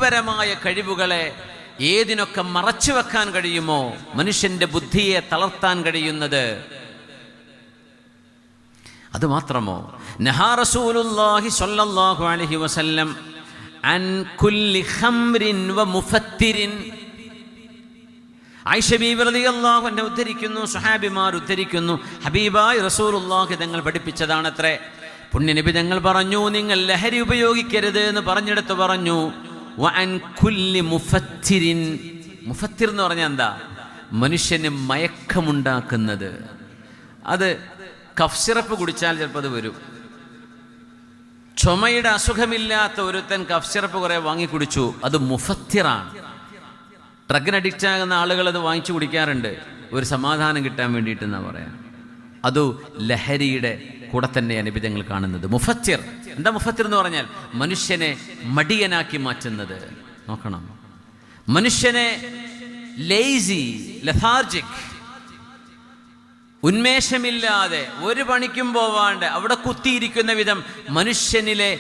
ബുദ്ധിപരമായ കഴിവുകളെ ഏതിനൊക്കെ മറച്ചു വെക്കാൻ കഴിയുമോ, മനുഷ്യന്റെ ബുദ്ധിയെ തളർത്താൻ കഴിയുന്നത്, അത് മാത്രമോ? നഹാ റസൂലുള്ളാഹി സ്വല്ലല്ലാഹു അലൈഹി വസല്ലം അൻ കുല്ലി ഖംറിൻ വ മുഫത്തിരിൻ. ആയിഷ ബീവി റളിയല്ലാഹു അൻഹ ഉദ്ധരിക്കുന്നു, സ്വഹാബിമാർ ഉദ്ധരിക്കുന്നു, ഹബീബായ റസൂലുള്ളാഹി തങ്ങൾ പഠിപ്പിച്ചതാണത്രേ. പുണ്യനബി തങ്ങൾ പറഞ്ഞു, നിങ്ങൾ ലഹരി ഉപയോഗിക്കരുത് എന്ന് പറഞ്ഞെടുത്ത് പറഞ്ഞു, വ അൻ കുല്ലി മുഫത്തിരിൻ. മുഫത്തിർ എന്ന് പറഞ്ഞാൽ എന്താ? മനുഷ്യന് മയക്കമുണ്ടാക്കുന്നത്. അത് കഫ് സിറപ്പ് കുടിച്ചാൽ ചിലപ്പോൾ അത് വരും. ചുമയുടെ അസുഖമില്ലാത്ത ഒരുത്തൻ കഫ് സിറപ്പ് കുറെ വാങ്ങി കുടിച്ചു, അത് മുഫത്തിറാണ്. ഡ്രഗിന് അഡിക്റ്റ് ആകുന്ന ആളുകൾ അത് വാങ്ങിച്ചു കുടിക്കാറുണ്ട്, ഒരു സമാധാനം കിട്ടാൻ വേണ്ടിയിട്ടെന്നാണ് പറയാം. അത് ലഹരിയുടെ കൂടെ തന്നെയാണ് നബി തങ്ങൾ കാണുന്നത്. മുഫത്തിർ എന്താ? മുഫത്തിർ എന്ന് പറഞ്ഞാൽ മനുഷ്യനെ മടിയനാക്കി മാറ്റുന്നത്. നോക്കണം, മനുഷ്യനെ ലേസി, ലഥാർജിക്, ഉന്മേഷമില്ലാതെ ഒരു പണിക്കും പോവാണ്ട് അവിടെ കുത്തിയിരിക്കുന്ന വിധം മനുഷ്യനിലെ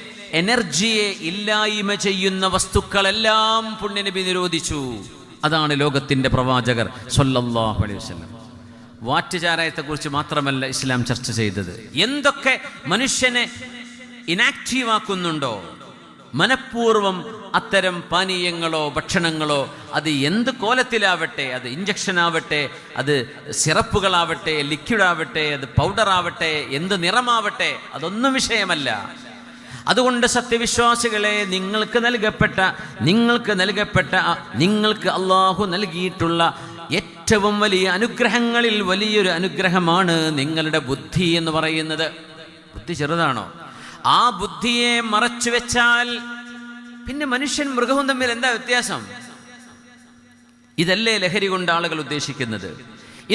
എനർജിയെ ഇല്ലായ്മ ചെയ്യുന്ന വസ്തുക്കളെല്ലാം പുണ്യനബി നിരോധിച്ചു. അതാണ് ലോകത്തിന്റെ പ്രവാചകർ സ്വല്ലല്ലാഹു അലൈഹി വസല്ലം. വാറ്റുചാരായത്തെക്കുറിച്ച് മാത്രമല്ല ഇസ്ലാം ചർച്ച ചെയ്തത്. എന്തൊക്കെ മനുഷ്യനെ ഇനാക്റ്റീവ് ആക്കുന്നുണ്ടോ, മനഃപൂർവം അത്തരം പാനീയങ്ങളോ ഭക്ഷണങ്ങളോ, അത് എന്ത് കോലത്തിലാവട്ടെ, അത് ഇഞ്ചക്ഷൻ ആവട്ടെ, അത് സിറപ്പുകളാവട്ടെ, ലിക്വിഡാവട്ടെ, അത് പൗഡറാവട്ടെ, എന്ത് നിറമാവട്ടെ, അതൊന്നും വിഷയമല്ല. അതുകൊണ്ട് സത്യവിശ്വാസികളെ, നിങ്ങൾക്ക് അള്ളാഹു നൽകിയിട്ടുള്ള ഏറ്റവും വലിയ അനുഗ്രഹങ്ങളിൽ വലിയൊരു അനുഗ്രഹമാണ് നിങ്ങളുടെ ബുദ്ധി എന്ന് പറയുന്നത്. ബുദ്ധി ചെറുതാണോ? ആ ബുദ്ധിയെ മറച്ചു വെച്ചാൽ പിന്നെ മനുഷ്യൻ മൃഗവും തമ്മിൽ എന്താ വ്യത്യാസം? ഇതല്ലേ ലഹരി കൊണ്ട് ആളുകൾ ഉദ്ദേശിക്കുന്നത്.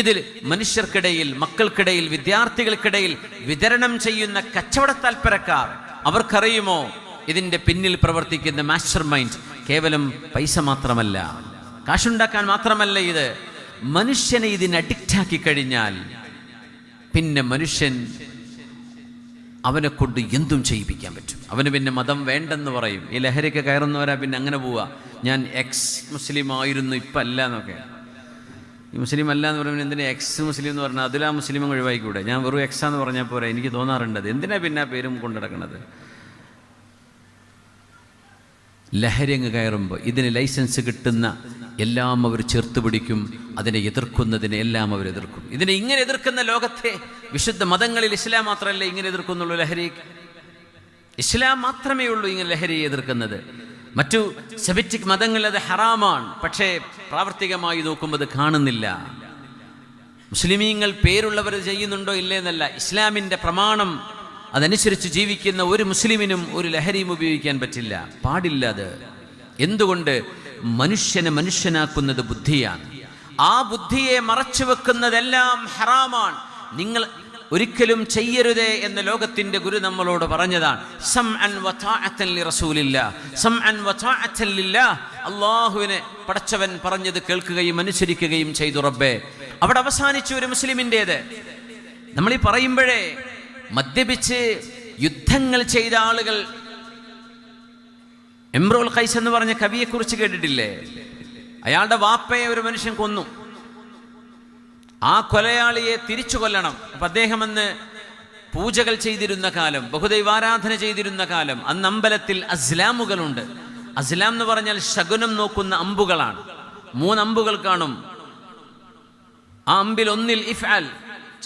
ഇതിൽ മനുഷ്യർക്കിടയിൽ, മക്കൾക്കിടയിൽ, വിദ്യാർത്ഥികൾക്കിടയിൽ വിതരണം ചെയ്യുന്ന കച്ചവട താൽപ്പരക്കാർ, അവർക്കറിയുമോ ഇതിൻ്റെ പിന്നിൽ പ്രവർത്തിക്കുന്ന മാസ്റ്റർ മൈൻഡ് കേവലം പൈസ മാത്രമല്ല, കാശുണ്ടാക്കാൻ മാത്രമല്ല. ഇത് മനുഷ്യനെ ഇതിന് അഡിക്റ്റാക്കി കഴിഞ്ഞാൽ പിന്നെ മനുഷ്യൻ അവനെ കൊണ്ട് എന്തും ചെയ്യിപ്പിക്കാൻ പറ്റും. അവന് പിന്നെ മതം വേണ്ടെന്ന് പറയും. ഈ ലഹരിക്ക് കയറുന്നവരാ പിന്നെ അങ്ങനെ പോവുക, ഞാൻ എക്സ് മുസ്ലിം ആയിരുന്നു ഇപ്പം അല്ല എന്നൊക്കെ. ഈ മുസ്ലിം അല്ല എന്ന് പറയുമ്പോൾ എന്തിനാ എക്സ് മുസ്ലിം എന്ന് പറഞ്ഞാൽ അതിലാ മുസ്ലിം ഒഴിവാക്കിക്കൂടെ? ഞാൻ വെറും എക്സാന്ന് പറഞ്ഞാൽ പോരാ. എനിക്ക് തോന്നാറുണ്ട് എന്തിനാ പിന്നെ ആ പേരും കൊണ്ടിടക്കണത്. ലഹരി അങ്ങ് കയറുമ്പോൾ ഇതിന് ലൈസൻസ് കിട്ടുന്ന എല്ലാം അവർ ചേർത്ത് പിടിക്കും. അതിനെ എതിർക്കുന്നതിനെ എല്ലാം അവർ എതിർക്കും. ഇതിനെ ഇങ്ങനെ എതിർക്കുന്ന ലോകത്തെ വിശുദ്ധ മതങ്ങളിൽ ഇസ്ലാം മാത്രമല്ല ഇങ്ങനെ എതിർക്കുന്നുള്ളൂ. ലഹരി ഇസ്ലാം മാത്രമേ ഉള്ളൂ ഇങ്ങനെ ലഹരിയെ എതിർക്കുന്നത്. മറ്റു സെമിറ്റിക് മതങ്ങളിൽ അത് ഹറാമാണ്, പക്ഷേ പ്രാവർത്തികമായി നോക്കുമ്പോൾ അത് കാണുന്നില്ല. മുസ്ലിമീങ്ങൾ പേരുള്ളവർ ചെയ്യുന്നുണ്ടോ ഇല്ലേന്നല്ല, ഇസ്ലാമിൻ്റെ പ്രമാണം അതനുസരിച്ച് ജീവിക്കുന്ന ഒരു മുസ്ലിമിനും ഒരു ലഹരിയും ഉപയോഗിക്കാൻ പറ്റില്ല, പാടില്ല. അത് എന്തുകൊണ്ട്? മനുഷ്യനെ മനുഷ്യനാക്കുന്നത് ബുദ്ധിയാണ്. ആ ബുദ്ധിയെ മറച്ചു വെക്കുന്നതെല്ലാം ഹറാമാണ്. നിങ്ങൾ ഒരിക്കലും ചെയ്യരുതേ എന്ന് ലോകത്തിന്റെ ഗുരു നമ്മളോട് പറഞ്ഞതാണ്. സംഅൻ വതഅതൻ ലിറസൂലില്ലാഹ്, സംഅൻ വതഅതൻ ലില്ലാഹ്. അല്ലാഹുവിനെ പടച്ചവൻ പറഞ്ഞത് കേൾക്കുകയും അനുസരിക്കുകയും ചെയ്തു റബ്ബേ. അവിടെ അവസാനിച്ചു ഒരു മുസ്ലിമിൻ്റേത്. നമ്മൾ ഈ പറയുമ്പോഴേ മദ്യപിച്ച് യുദ്ധങ്ങൾ ചെയ്ത ആളുകൾ, ഇംറുൽ ഖൈസ് എന്ന് പറഞ്ഞ കവിയെക്കുറിച്ച് കേട്ടിട്ടില്ലേ? അയാളുടെ വാപ്പയെ ഒരു മനുഷ്യൻ കൊന്നു. ആ കൊലയാളിയെ തിരിച്ചു കൊല്ലണം. അപ്പം അദ്ദേഹം അന്ന് പൂജകൾ ചെയ്തിരുന്ന കാലം, ബഹുദൈവാരാധന ചെയ്തിരുന്ന കാലം. അന്ന് അമ്പലത്തിൽ അസ്ലാമുകളുണ്ട്. അസ്ലാം എന്ന് പറഞ്ഞാൽ ശകുനം നോക്കുന്ന അമ്പുകളാണ്. 3 അമ്പുകൾ കാണും. ആ അമ്പിൽ ഒന്നിൽ ഇഫ്അൽ,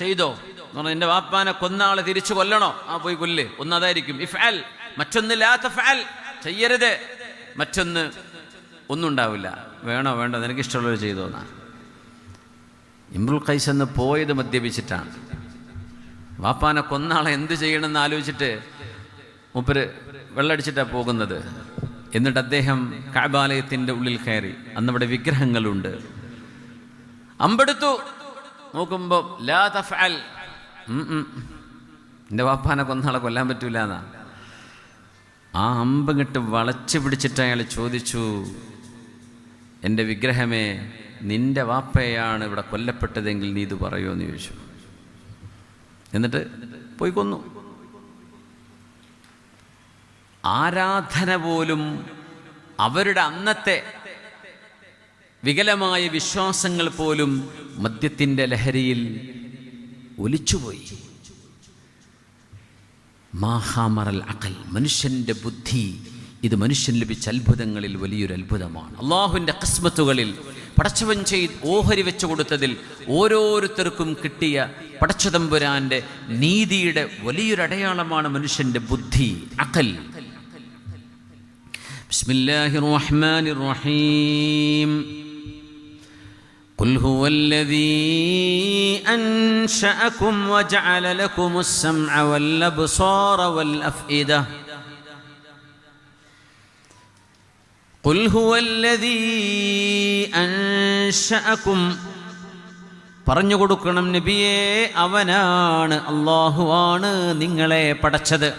ചെയ്തോ എന്ന് പറഞ്ഞാൽ എൻ്റെ വാപ്പാനെ കൊന്ന ആളെ തിരിച്ചു കൊല്ലണോ? ആ പോയി കൊല്ല്. ഒന്നതായിരിക്കും ഇഫ്അൽ. മറ്റൊന്ന് ലാ തഫ്അൽ, ചെയ്യരുത്. മറ്റൊന്ന് ഒന്നും ഉണ്ടാവില്ല, വേണോ വേണ്ടോ നിനക്ക് ഇഷ്ടമുള്ളത് ചെയ്തോന്നാ. ഇംറുൽ ഖൈസ് എന്ന് പോയത് മദ്യപിച്ചിട്ടാണ്. വാപ്പാനെ കൊന്നാളെ എന്ത് ചെയ്യണമെന്ന് ആലോചിച്ചിട്ട് മൂപ്പര് വെള്ളടിച്ചിട്ടാണ് പോകുന്നത്. എന്നിട്ട് അദ്ദേഹം കഅബാലയത്തിൻ്റെ ഉള്ളിൽ കയറി. അന്നവിടെ വിഗ്രഹങ്ങളുണ്ട്. അമ്പെടുത്തു. നോക്കുമ്പോൾ ലാ തഫ്അൽ, എൻ്റെ വാപ്പാനെ കൊന്നാളെ കൊല്ലാൻ പറ്റൂല എന്നാ. ആ അമ്പങ്ങിട്ട് വളച്ചു പിടിച്ചിട്ട് അയാൾ ചോദിച്ചു, എൻ്റെ വിഗ്രഹമേ, നിന്റെ വാപ്പയാണ് ഇവിടെ കൊല്ലപ്പെട്ടതെങ്കിൽ നീ ഇത് പറയുമോ എന്ന് ചോദിച്ചു. എന്നിട്ട് പോയി കൊന്നു. ആരാധന പോലും അവരുടെ അന്നത്തെ വികലമായ വിശ്വാസങ്ങൾ പോലും മദ്യത്തിൻ്റെ ലഹരിയിൽ ഒലിച്ചുപോയി. മാഹാമറൽ അഖൽ, മനുഷ്യൻ്റെ ബുദ്ധി, ഇത് മനുഷ്യൻ ലഭിച്ച അത്ഭുതങ്ങളിൽ വലിയൊരു അത്ഭുതമാണ്. അള്ളാഹുവിൻ്റെ ഖിസ്മത്തുകളിൽ പടച്ചവൻ ചെയ്ത് ഓഹരി വെച്ചു കൊടുത്തതിൽ ഓരോരുത്തർക്കും കിട്ടിയ പടച്ചതമ്പുരാൻ്റെ നീതിയുടെ വലിയൊരു അടയാളമാണ് മനുഷ്യൻ്റെ ബുദ്ധി, അഖൽ. ബിസ്മില്ലാഹിർ റഹ്മാനിർ റഹീം. ഖുൽ ഹുവല്ലദീ അൻശഅകും വജഅല ലകുമുസ് സമഅ വൽ അബ്സാറ വൽ അഫ്ഇദ. ഖുൽ ഹുവല്ലദീ അൻശഅകും, പറഞ്ഞു കൊടുക്കണം നബിയേ, അവനാണ്, അല്ലാഹുവാണ് നിങ്ങളെ പടച്ചത്.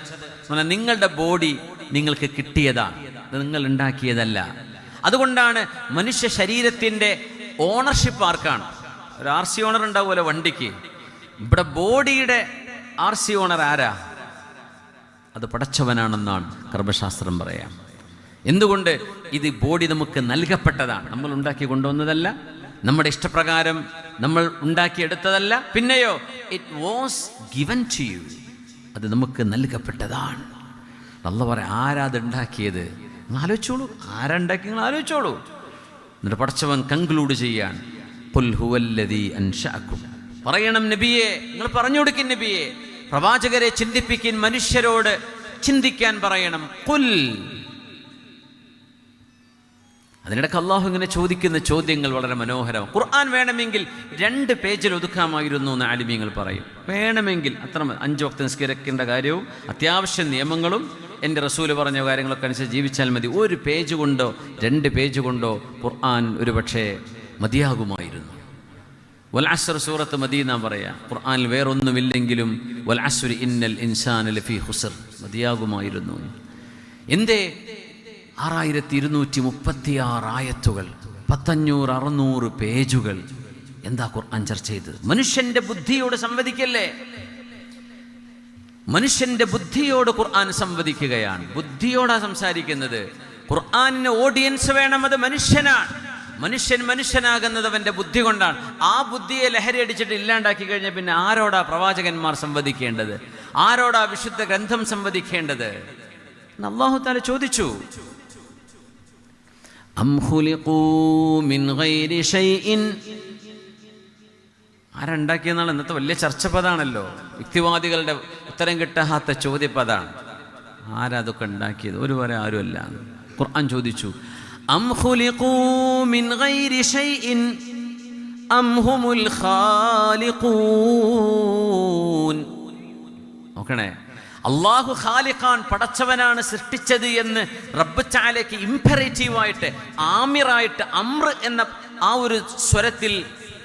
നിങ്ങളുടെ ബോഡി നിങ്ങൾക്ക് കിട്ടിയതാണ്, നിങ്ങൾ ഉണ്ടാക്കിയതല്ല. അതുകൊണ്ടാണ് മനുഷ്യ ശരീരത്തിൻ്റെ ഓണർഷിപ്പ് ആർക്കാണ്? ഒരു RC ഓണർ ഉണ്ടാവുമല്ലോ വണ്ടിക്ക്. ഇവിടെ ബോഡിയുടെ RC ഓണർ ആരാ? അത് പടച്ചവനാണെന്നാണ് കർമ്മശാസ്ത്രം പറയാം. എന്തുകൊണ്ട്? ഇത് ബോഡി നമുക്ക് നൽകപ്പെട്ടതാണ്, നമ്മൾ ഉണ്ടാക്കി കൊണ്ടുവന്നതല്ല, നമ്മുടെ ഇഷ്ടപ്രകാരം നമ്മൾ ഉണ്ടാക്കിയെടുത്തതല്ല. പിന്നെയോ it was given to you, അത് നമുക്ക് നൽകപ്പെട്ടതാണ്. അല്ലാഹു പറയാം, ആരാ അത് ഉണ്ടാക്കിയത്? നിങ്ങൾ ആലോചിച്ചോളൂ, ആരാ ഉണ്ടാക്കി നിങ്ങൾ ആലോചിച്ചോളൂ. എന്നിട്ട് പടച്ചവൻ കൺക്ലൂഡ് ചെയ്യാൻ, ഖുൽ ഹുവല്ലദീ അൻശഅകും. പറയണം നബിയെ, നിങ്ങൾ പറഞ്ഞു കൊടുക്കും നബിയെ, പ്രവാചകരെ ചിന്തിപ്പിക്കാൻ, മനുഷ്യരോട് ചിന്തിക്കാൻ പറയണം. ഖുൽ. അതിനിടയ്ക്ക് അള്ളാഹു ഇങ്ങനെ ചോദിക്കുന്ന ചോദ്യങ്ങൾ വളരെ മനോഹരം. ഖുർആൻ വേണമെങ്കിൽ 2 പേജിൽ ഒതുക്കാമായിരുന്നു എന്ന് ആലിമീങ്ങൾ പറയും. വേണമെങ്കിൽ അത്ര 5 വക്ത് നിസ്കരിക്കേണ്ട കാര്യവും അത്യാവശ്യ നിയമങ്ങളും എൻ്റെ റസൂല് പറഞ്ഞ കാര്യങ്ങളൊക്കെ അനുസരിച്ച് ജീവിച്ചാൽ മതി. 1 പേജ് കൊണ്ടോ 2 പേജ് കൊണ്ടോ ഖുർആൻ ഒരു പക്ഷേ മതിയാകുമായിരുന്നു. വൽ അസ്ർ സൂറത്ത് മദീന പറയാം. ഖുർആനിൽ വേറൊന്നുമില്ലെങ്കിലും വൽ അസ്രി ഇന്നൽ ഇൻസാന ലഫീ ഖുസ്ർ മതിയാകുമായിരുന്നു. എന്തേ 6236 ആയത്തുകൾ, 1500-600 പേജുകൾ? എന്താ ഖുർആൻ ചർച്ച ചെയ്തത്? മനുഷ്യന്റെ ബുദ്ധിയോട് സംവദിക്കല്ലേ? മനുഷ്യന്റെ ബുദ്ധിയോട് ഖുർആൻ സംവദിക്കുകയാണ്. ബുദ്ധിയോടാ സംസാരിക്കുന്നത്. ഖുർആനിന് ഓഡിയൻസ് വേണം, അത് മനുഷ്യനാണ്. മനുഷ്യനാകുന്നത് അവന്റെ ബുദ്ധി കൊണ്ടാണ്. ആ ബുദ്ധിയെ ലഹരി അടിച്ചിട്ട് ഇല്ലാണ്ടാക്കി കഴിഞ്ഞാൽ പിന്നെ ആരോടാ പ്രവാചകന്മാർ സംവദിക്കേണ്ടത്? ആരോടാ വിശുദ്ധ ഗ്രന്ഥം സംവദിക്കേണ്ടത്? അല്ലാഹു തആല ചോദിച്ചു. അം ഖുലിഖൂ മിൻ ഗൈരി ഷൈഇൻ, ആരുണ്ടാക്കിയെന്നാണ് ഇന്നത്തെ വലിയ ചർച്ചപ്പതാണല്ലോ. യുക്തിവാദികളുടെ ഉത്തരം കിട്ടാത്ത ചോദ്യപ്പതാണ്. ആരതൊക്കെ ഉണ്ടാക്കിയത്? ഒരു വരെ ആരുമല്ല. ഖുർആൻ ചോദിച്ചു, അം ഖുലിഖൂ മിൻ ഗൈരി ഷൈഇൻ അം ഹുമുൽ ഖാലിഖൂൻ. നോക്കണേ, അള്ളാഹു ഖാലിഖാൻ, പടച്ചവനാണ് സൃഷ്ടിച്ചത് എന്ന് റബ്ബ് തആലയ്ക്ക് ഇംപെറേറ്റീവായിട്ട്, ആമിറായിട്ട്, അമ്ര എന്ന ആ ഒരു സ്വരത്തിൽ,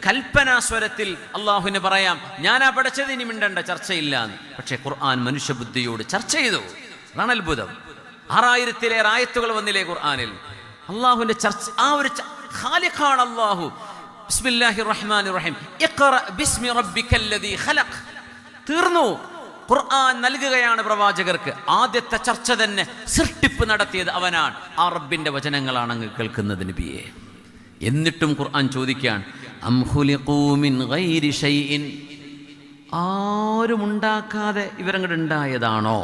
കൽപ്പനാ സ്വരത്തിൽ അള്ളാഹുവിന് പറയാം, ഞാനാ പഠിച്ചത്, ഇനി മിണ്ടണ്ട, ചർച്ചയില്ല എന്ന്. പക്ഷേ ഖുർആൻ മനുഷ്യബുദ്ധിയോട് ചർച്ച ചെയ്തു. അതാണ് അത്ഭുതം. 6000-ലേറെ ആയത്തുകൾ വന്നില്ലേ ഖുർആനിൽ? അള്ളാഹുവിന്റെ ചർച്ച, ആ ഒരു ഖാലിഖാണ് അള്ളാഹു. ബിസ്മില്ലാഹിർ റഹ്മാനിർ റഹീം, ഇഖ്റ ബിസ്മി റബ്ബിക്കല്ലദീ ഖലഖ്. തീർന്നു. ഖുർആൻ നൽകുകയാണ് പ്രവാചകർക്ക്. ആദ്യത്തെ ചർച്ച തന്നെ സൃഷ്ടിപ്പ് നടത്തിയത് അവനാണ്. ആ റബ്ബിന്റെ വചനങ്ങളാണ് അങ്ങ് കേൾക്കുന്നത് നബിയെ. എന്നിട്ടും ഖുർആൻ ചോദിക്കാൻ, അം ഖുലിഖൂ മിൻ ഗൈരി ഷൈഇൻ, ആരും ഉണ്ടാക്കാതെ ഇവരങ്ങോട്ട് ഉണ്ടായതാണോ?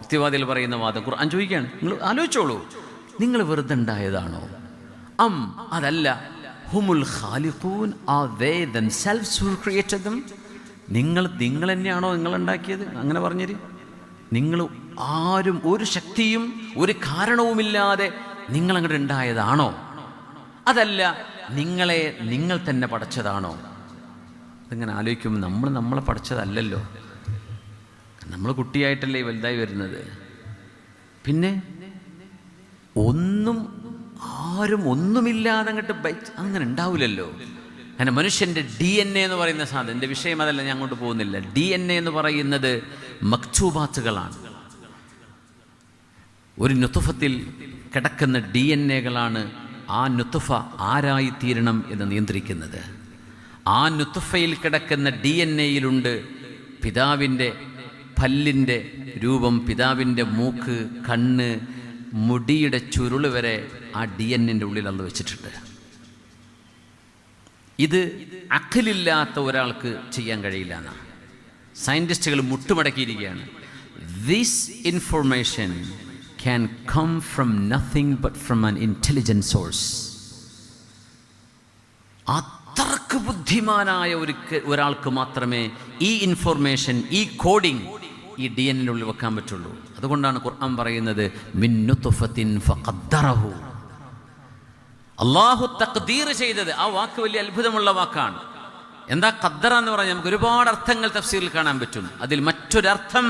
യുക്തിവാദികൾ പറയുന്ന വാദം. ഖുർആൻ ചോദിക്കുകയാണ്, നിങ്ങൾ ആലോചിച്ചോളൂ, നിങ്ങൾ വെറുതെ ഉണ്ടായതാണോ? അം, അതല്ല, ഹുമുൽ ഖാലിഖൂൻ, are they themselves who created them. നിങ്ങൾ തന്നെയാണോ നിങ്ങൾ ഉണ്ടാക്കിയത്? അങ്ങനെ പറഞ്ഞത്. നിങ്ങൾ ആരും ഒരു ശക്തിയും ഒരു കാരണവുമില്ലാതെ നിങ്ങളങ്ങോട്ട് ഉണ്ടായതാണോ? അതല്ല, നിങ്ങൾ തന്നെ പഠിച്ചതാണോ? അതിങ്ങനെ ആലോചിക്കുമ്പോൾ നമ്മളെ പഠിച്ചതല്ലല്ലോ. നമ്മൾ കുട്ടിയായിട്ടല്ലേ വലുതായി വരുന്നത്. പിന്നെ ആരും ഒന്നുമില്ലാതെ അങ്ങോട്ട് അങ്ങനെ ഉണ്ടാവില്ലല്ലോ. അങ്ങനെ മനുഷ്യൻ്റെ DNA എന്ന് പറയുന്ന സാധനം, എൻ്റെ വിഷയം അതല്ല, ഞാൻ അങ്ങോട്ട് പോകുന്നില്ല. DNA എന്ന് പറയുന്നത് മക്തൂബാത്തുകളാണ്. ഒരു നുത്ഫത്തിൽ കിടക്കുന്ന DNAകളാണ് ആ നുത്ഫ ആരായിത്തീരണം എന്ന് നിയന്ത്രിക്കുന്നത്. ആ നുത്ഫയിൽ കിടക്കുന്ന DNAയിലുണ്ട് പിതാവിൻ്റെ പല്ലിൻ്റെ രൂപം, പിതാവിൻ്റെ മൂക്ക്, കണ്ണ്, മുടിയുടെ ചുരുള് വരെ ആ DNA ഉള്ളിൽ അള്ളാഹു വെച്ചിട്ടുണ്ട്. ഇത് അഖലില്ലാത്ത ഒരാൾക്ക് ചെയ്യാൻ കഴിയില്ല എന്നാണ് സയൻറ്റിസ്റ്റുകൾ മുട്ടുമടക്കിയിരിക്കുകയാണ്. This information can come from nothing but from an intelligent source. അത്രക്ക് ബുദ്ധിമാനായ ഒരാൾക്ക് മാത്രമേ ഈ ഇൻഫർമേഷൻ, ഈ കോഡിങ് ഈ DNA ഉള്ളിൽ വെക്കാൻ പറ്റുള്ളൂ. അതുകൊണ്ടാണ് ഖുർആൻ പറയുന്നത് മിൻ നുത്ഫത്തിൻ ഫഖദ്ദറഹു. അള്ളാഹു തഖ്ദീർ ചെയ്തത്. ആ വാക്ക് വലിയ അത്ഭുതമുള്ള വാക്കാണ്. എന്താ ഖദ്ദറ എന്ന് പറഞ്ഞാൽ നമുക്ക് ഒരുപാട് അർത്ഥങ്ങൾ തഫ്സീറിൽ കാണാൻ പറ്റും. അതിൽ മറ്റൊരർത്ഥം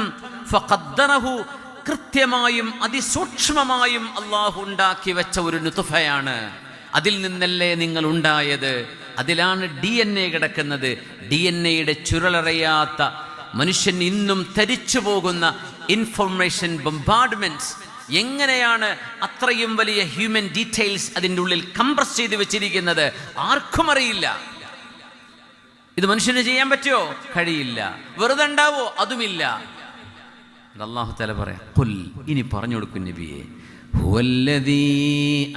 ഫഖദ്ദറഹു, കൃത്യമായും അതിസൂക്ഷ്മമായും അള്ളാഹു ഉണ്ടാക്കി വെച്ച ഒരു നുത്ഫയാണ്. അതിൽ നിന്നല്ലേ നിങ്ങൾ ഉണ്ടായത്. അതിലാണ് DNA കിടക്കുന്നത്. DNAയുടെ ചുരുളറിയാത്ത മനുഷ്യൻ ഇന്നും തരിച്ചു പോകുന്ന ഇൻഫർമേഷൻ ബൊംബാർഡ്മെന്റ്സ്. എങ്ങനെയാണ് അത്രയും വലിയ ഹ്യൂമൻ ഡീറ്റെയിൽസ് അതിൻ്റെ ഉള്ളിൽ കംപ്രസ് ചെയ്ത് വെച്ചിരിക്കുന്നത് ആർക്കും അറിയില്ല. ഇത് മനുഷ്യന് ചെയ്യാൻ പറ്റുമോ? കഴിയില്ല. വെറുതെ ഉണ്ടാവോ? അതുമില്ല. അല്ലാഹു തആല പറയാം, ഖുൽ, ഇനി പറഞ്ഞു കൊടുക്കും നബിയെ, ഹുവല്ലദീ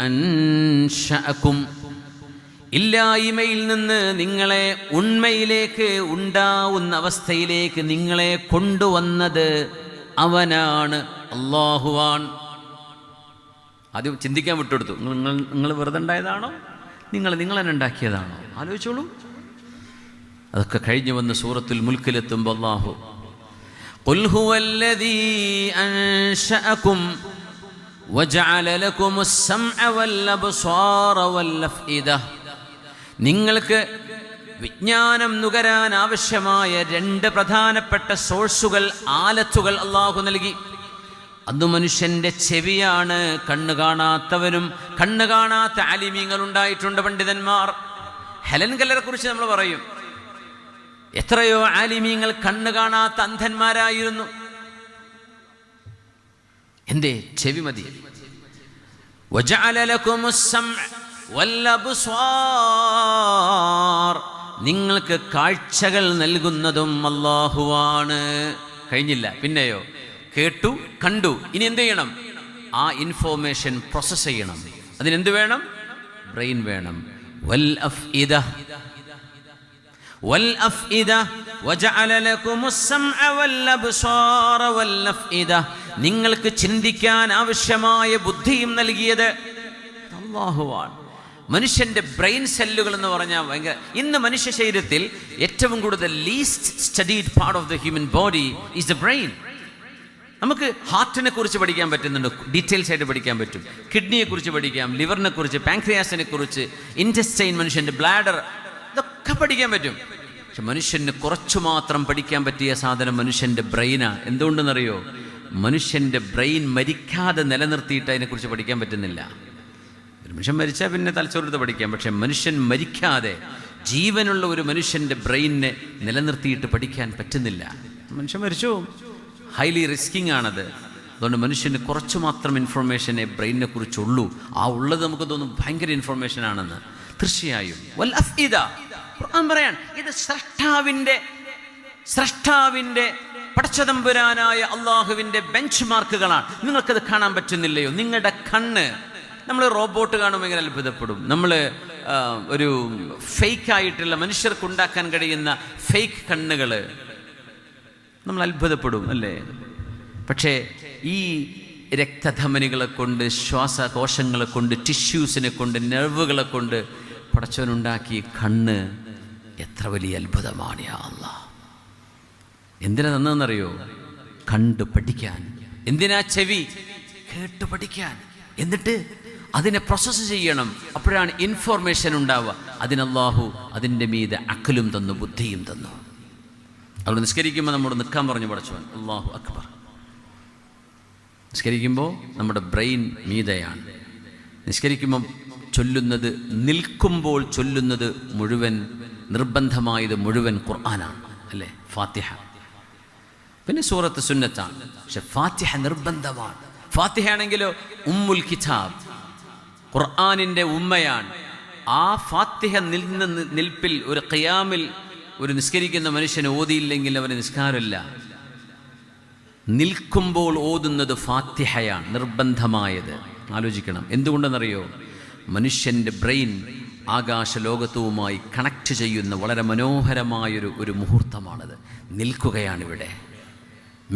അൻശഅകും, ഇല്ലായ്മയിൽ നിന്ന് നിങ്ങളെ ഉണ്മയിലേക്ക്, ഉണ്ടാവുന്ന അവസ്ഥയിലേക്ക് നിങ്ങളെ കൊണ്ടുവന്നത് അവനാണ്, അല്ലാഹുവാണ്. ആദ്യം ചിന്തിക്കാൻ വിട്ടുകൊടുത്തു. നിങ്ങൾ വെറുതെ ഉണ്ടായതാണോ? നിങ്ങൾ തന്നെ ഉണ്ടാക്കിയതാണോ? ആലോചിച്ചോളൂ. അതൊക്കെ കഴിഞ്ഞു വന്ന് സൂറത്തുൽ മുൽക്കിലെത്തുമ്പോൾ അല്ലാഹു ഖുൽ ഹുവല്ലദീ അൻശഅകും വജഅല ലകുമുസ് സമഅ വൽ അബ്സാറ വൽ അഫ്ഇദ. നിങ്ങൾക്ക് വിജ്ഞാനം നുകരാൻ ആവശ്യമായ 2 പ്രധാനപ്പെട്ട സോഴ്സുകൾ, ആലത്തുകൾ അല്ലാഹു നൽകി. അത് മനുഷ്യന്റെ ചെവിയാണ്. കണ്ണ് കാണാത്തവനും കണ്ണ് കാണാത്ത ആലിമീങ്ങൾ ഉണ്ടായിട്ടുണ്ട്, പണ്ഡിതന്മാർ. ഹെലൻ കെല്ലറെ കുറിച്ച് നമ്മൾ പറയും. എത്രയോ ആലിമീങ്ങൾ കണ്ണ് കാണാത്ത അന്ധന്മാരായിരുന്നു. എന്തേ? ചെവി മതി. വജഅല ലകുമുസ് സമഅ വൽ അബ്സാർ, നിങ്ങൾക്ക് കാഴ്ചകൾ നൽകുന്നതും അല്ലാഹുവാണ്. കഴിഞ്ഞില്ല. പിന്നെയോ? കേട്ടു, കണ്ടു. ഇനി എന്ത് ചെയ്യണം? ആ ഇൻഫോർമേഷൻ പ്രോസസ് ചെയ്യണം. അതിനെന്ത് വേണം? ബ്രെയിൻ വേണം. വൽ അഫ്ഇദ വൽ അഫ്ഇദ വജഅല ലകുമുസ് സമഅ വൽ അബ്സാറ വൽ അഫ്ഇദ, നിങ്ങൾക്ക് ചിന്തിക്കാൻ ആവശ്യമായ ബുദ്ധിയും നൽകിയത് അല്ലാഹുവാണ്. മനുഷ്യന്റെ ബ്രെയിൻ സെല്ലുകൾ എന്ന് പറഞ്ഞാൽ ഭയങ്കര. ഇന്ന് മനുഷ്യ ശരീരത്തിൽ ഏറ്റവും കൂടുതൽ least studied part of the human body is the brain. നമുക്ക് ഹാർട്ടിനെ കുറിച്ച് പഠിക്കാൻ പറ്റുന്നുണ്ട്, ഡീറ്റെയിൽസ് ആയിട്ട് പഠിക്കാൻ പറ്റും. കിഡ്നിയെ കുറിച്ച് പഠിക്കാം, ലിവറിനെ കുറിച്ച്, പാൻക്രിയാസിനെ കുറിച്ച്, ഇൻറ്റസ്റ്റൈൻ, മനുഷ്യന്റെ ബ്ലാഡർ, ഇതൊക്കെ പഠിക്കാൻ പറ്റും. പക്ഷെ മനുഷ്യന് കുറച്ചു മാത്രം പഠിക്കാൻ പറ്റിയ സാധനം മനുഷ്യന്റെ ബ്രെയിനാണ്. എന്തുകൊണ്ടെന്നറിയോ? മനുഷ്യന്റെ ബ്രെയിൻ മരിക്കാതെ നിലനിർത്തിയിട്ട് അതിനെക്കുറിച്ച് പഠിക്കാൻ പറ്റുന്നില്ല. ഒരു മനുഷ്യൻ മരിച്ചാൽ പിന്നെ തലച്ചോറെടുത്ത് പഠിക്കാം. പക്ഷെ മനുഷ്യൻ മരിക്കാതെ ജീവനുള്ള ഒരു മനുഷ്യന്റെ ബ്രെയിനിനെ നിലനിർത്തിയിട്ട് പഠിക്കാൻ പറ്റുന്നില്ല. മനുഷ്യൻ മരിച്ചു. ഹൈലി റിസ്കിങ് ആണത്. അതുകൊണ്ട് മനുഷ്യന് കുറച്ച് മാത്രം ഇൻഫർമേഷനെ ബ്രെയിനിനെ കുറിച്ചുള്ളൂ. ആ ഉള്ളത് നമുക്ക് തോന്നും ഭയങ്കര ഇൻഫർമേഷൻ ആണെന്ന്. തീർച്ചയായും വൽ അഫ്ഇദ, ഖുർആൻ പറയാൻ, ഇത് സ്രഷ്ടാവിന്റെ പടച്ചതമ്പുരാനായ അള്ളാഹുവിന്റെ ബെഞ്ച് മാർക്കുകളാണ്. നിങ്ങൾക്കത് കാണാൻ പറ്റുന്നില്ലയോ? നിങ്ങളുടെ കണ്ണ്, നമ്മൾ റോബോട്ട് കാണുമ്പോൾ ഇങ്ങനെ അത്ഭുതപ്പെടും. നമ്മൾ ഒരു ഫേക്കായിട്ടുള്ള മനുഷ്യർക്കുണ്ടാക്കാൻ കഴിയുന്ന ഫേക്ക് കണ്ണുകൾ നമ്മൾ അത്ഭുതപ്പെടും, അല്ലേ? പക്ഷേ ഈ രക്തധമനികളെ കൊണ്ട്, ശ്വാസകോശങ്ങളെ കൊണ്ട്, ടിഷ്യൂസിനെ കൊണ്ട്, നെർവുകളെ കൊണ്ട് പടച്ചവനുണ്ടാക്കിയ കണ്ണ് എത്ര വലിയ അത്ഭുതമാണ്. യാ അല്ലാഹ്, എന്തിനാ തന്നതെന്നറിയോ? കണ്ടു പഠിക്കാൻ. എന്തിനാ ചെവി? കേട്ടു പഠിക്കാൻ. എന്നിട്ട് അതിനെ പ്രോസസ്സ് ചെയ്യണം. അപ്പോഴാണ് ഇൻഫോർമേഷൻ ഉണ്ടാവുക. അതിനല്ലാഹു അതിൻ്റെ മീതെ അഖലും തന്നു, ബുദ്ധിയും തന്നു. അവിടെ നിസ്കരിക്കുമ്പോൾ നമ്മോട് നിൽക്കാൻ പറഞ്ഞു പടച്ചവൻ. അല്ലാഹു അക്ബർ. നിസ്കരിക്കുമ്പോൾ നമ്മുടെ ബ്രെയിൻ മീതയാണ്. നിസ്കരിക്കുമ്പോൾ ചൊല്ലുന്നത്, നിൽക്കുമ്പോൾ ചൊല്ലുന്നത് മുഴുവൻ, നിർബന്ധമായത് മുഴുവൻ ഖുർആനാണ്, അല്ലേ? ഫാത്തിഹ. പിന്നെ സൂറത്ത് സുന്നത്താണ്. പക്ഷെ ഫാത്തിഹ നിർബന്ധമാണ്. ഫാത്തിഹ ആണെങ്കിലോ ഉമ്മുൽ കിതാബ്, ഖുർആനിൻ്റെ ഉമ്മയാണ്. ആ ഫാത്തിഹ നിൽപ്പിൽ, ഒരു ഖിയാമിൽ ഒരു നിസ്കരിക്കുന്ന മനുഷ്യന് ഓതിയില്ലെങ്കിൽ അവന് നിസ്കാരമില്ല. നിൽക്കുമ്പോൾ ഓതുന്നത് ഫാത്തിഹയാണ്, നിർബന്ധമായത്. ആലോചിക്കണം, എന്തുകൊണ്ടെന്നറിയോ? മനുഷ്യൻ്റെ ബ്രെയിൻ ആകാശലോകത്തുമായി കണക്ട് ചെയ്യുന്ന വളരെ മനോഹരമായൊരു മുഹൂർത്തമാണത്. നിൽക്കുകയാണിവിടെ.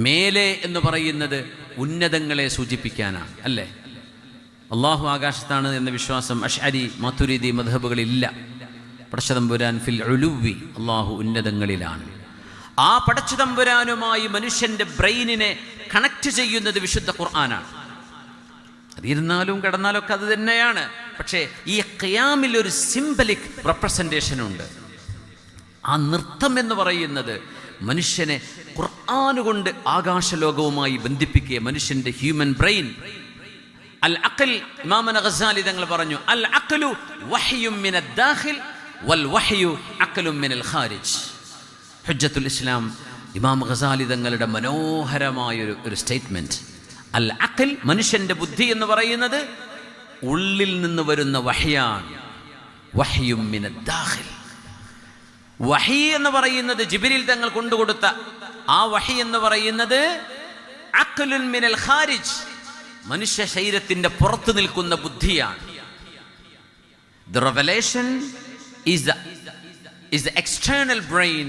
മേലെ എന്ന് പറയുന്നത് ഉന്നതങ്ങളെ സൂചിപ്പിക്കാനാണ്, അല്ലേ? അള്ളാഹു ആകാശത്താണ് എന്ന വിശ്വാസം അശ്അരി മതുരിദി മദ്ഹബുകളില്ല. പടച്ചതമ്പുരാൻ ഫിൽ ഉലുവി, അള്ളാഹു ഉന്നതങ്ങളിലാണ്. ആ പടച്ചതമ്പുരാനുമായി മനുഷ്യൻ്റെ ബ്രെയിനിനെ കണക്ട് ചെയ്യുന്നത് വിശുദ്ധ ഖുർആനാണ്. അതിരുന്നാലും കിടന്നാലും ഒക്കെ അത് തന്നെയാണ്. പക്ഷേ ഈ ഖിയാമിൽ ഒരു സിംബലിക് റെപ്രസെൻറ്റേഷൻ ഉണ്ട്. ആ നൃത്തം എന്ന് പറയുന്നത് മനുഷ്യനെ ഖുർആന് ആകാശലോകവുമായി ബന്ധിപ്പിക്കുക. മനുഷ്യൻ്റെ ഹ്യൂമൻ ബ്രെയിൻ അൽ അഖൽ, ഇമാമുന ഗസാലി തങ്ങൾ പറഞ്ഞു, അൽ അഖലു വഹ്യും മിനദ് ദാഖിൽ വൽ വഹ്യു അഖലും മിനൽ ഖാരിജ്. ഹുജ്ജത്തുൽ ഇസ്ലാം ഇമാം ഗസാലി തങ്ങളുടെ മനോഹരമായൊരു സ്റ്റേറ്റ്മെൻറ്റ്. അൽ അഖൽ, മനുഷ്യൻ്റെ ബുദ്ധി എന്ന് പറയുന്നത് ഉള്ളിൽ നിന്ന് വരുന്ന വഹ്യാണ്. വഹ്യും മിനദ് ദാഖിൽ. വഹി എന്ന് പറയുന്നത് ജിബ്രീൽ തങ്ങൾ കൊണ്ടുകൊടുത്ത ആ വഹി എന്ന് പറയുന്നത് അഖലുൻ മിനൽ ഖാരിജ്, മനുഷ്യ ശരീരത്തിന്റെ പുറത്തു നിൽക്കുന്ന ബുദ്ധിയാണ്. The revelation is the external brain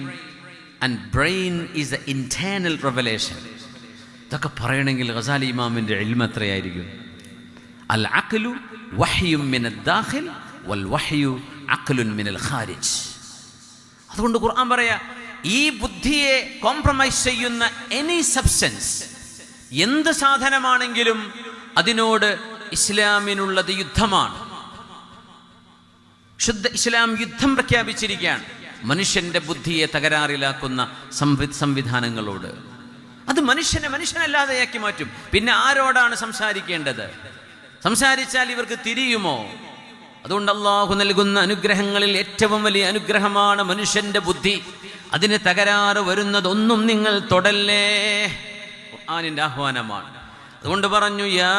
and brain is the internal revelation. ഇതൊക്കെ പറയണമെങ്കിൽ ഗസാലി ഇമാമിന്റെ ഇൽമ എത്രയായിരിക്കും? അൽ അഖ്ലു വഹ്യും മിനദ് ദാഖിൽ വൽ വഹ്യു അഖ്ലുൻ മിനൽ ഖാരിജ്. അതുകൊണ്ട് ഖുർആൻ പറയാ, ഈ ബുദ്ധിയെ കോംപ്രമൈസ് ചെയ്യുന്ന എനി സബ്സ്റ്റൻസ്, എന്ത് സാധനമാണെങ്കിലും അതിനോട് ഇസ്ലാമിനുള്ളത് യുദ്ധമാണ്. ശുദ്ധ ഇസ്ലാം യുദ്ധം പ്രഖ്യാപിച്ചിരിക്കുകയാണ് മനുഷ്യന്റെ ബുദ്ധിയെ തകരാറിലാക്കുന്ന സംവിധാനങ്ങളോട്. അത് മനുഷ്യനല്ലാതെയാക്കി മാറ്റും. പിന്നെ ആരോടാണ് സംസാരിക്കേണ്ടത്? സംസാരിച്ചാൽ ഇവർക്ക് തിരിയുമോ? അതുകൊണ്ട് അള്ളാഹു നൽകുന്ന അനുഗ്രഹങ്ങളിൽ ഏറ്റവും വലിയ അനുഗ്രഹമാണ് മനുഷ്യന്റെ ബുദ്ധി. അതിന് തകരാറ് വരുന്നതൊന്നും നിങ്ങൾ തൊടല്ലേ. ഖുർആനിന്റെ ആഹ്വാനമാണ്. അതുകൊണ്ട് പറഞ്ഞു, യാ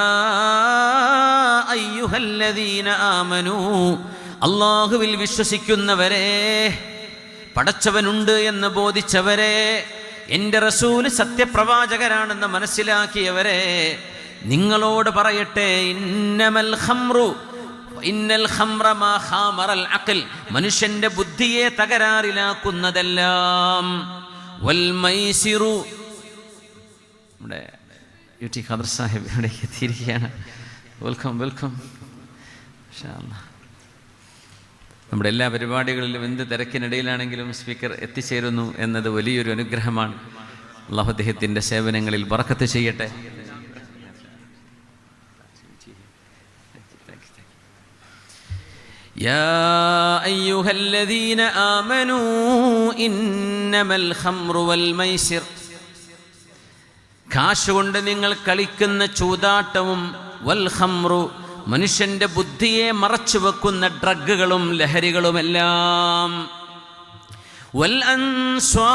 അയ്യുഹല്ലദീന ആമനൂ, അള്ളാഹുവിൽ വിശ്വസിക്കുന്നവരെ, പടച്ചവനുണ്ട് എന്ന് ബോധിച്ചവരെ, എൻ്റെ റസൂല് സത്യപ്രവാചകരാണെന്ന് മനസ്സിലാക്കിയവരെ, നിങ്ങളോട് പറയട്ടെ, ഇന്നമൽ ഖംറു ഇന്നൽ ഖംറ മാ ഖാമറൽ അഖൽ, മനുഷ്യന്റെ ബുദ്ധിയെ തകരാറിലാക്കുന്നതെല്ലാം, വൽ മൈസിറു. നമ്മുടെ യുടി ഖദർ സാഹിബ് ഇവിടേക്ക് എത്തിയിരിക്കുകയാണ്. Welcome welcome. മാഷാ അല്ലാഹ്. നമ്മുടെ എല്ലാ പരിപാടികളിലും എന്ത് തിരക്കിനിടയിലാണെങ്കിലും സ്പീക്കർ എത്തിച്ചേരുന്നു എന്നത് വലിയൊരു അനുഗ്രഹമാണ്. അല്ലാഹു അദ്ദേഹത്തിൻ്റെ സേവനങ്ങളിൽ ബറക്കത്ത് ചെയ്യട്ടെ. യാ അയ്യുഹല്ലദീന ആമനൂ ഇന്നമൽ ഖംറു വൽ മൈസിർ, കാശ് കൊണ്ട് നിങ്ങൾ കളിക്കുന്ന ചൂതാട്ടവും, വൽ ഖംറു, മനുഷ്യന്റെ ബുദ്ധിയെ മറച്ചു വെക്കുന്ന ഡ്രഗുകളും ലഹരികളുമെല്ലാം, വൽ അൻസ്വാബ്,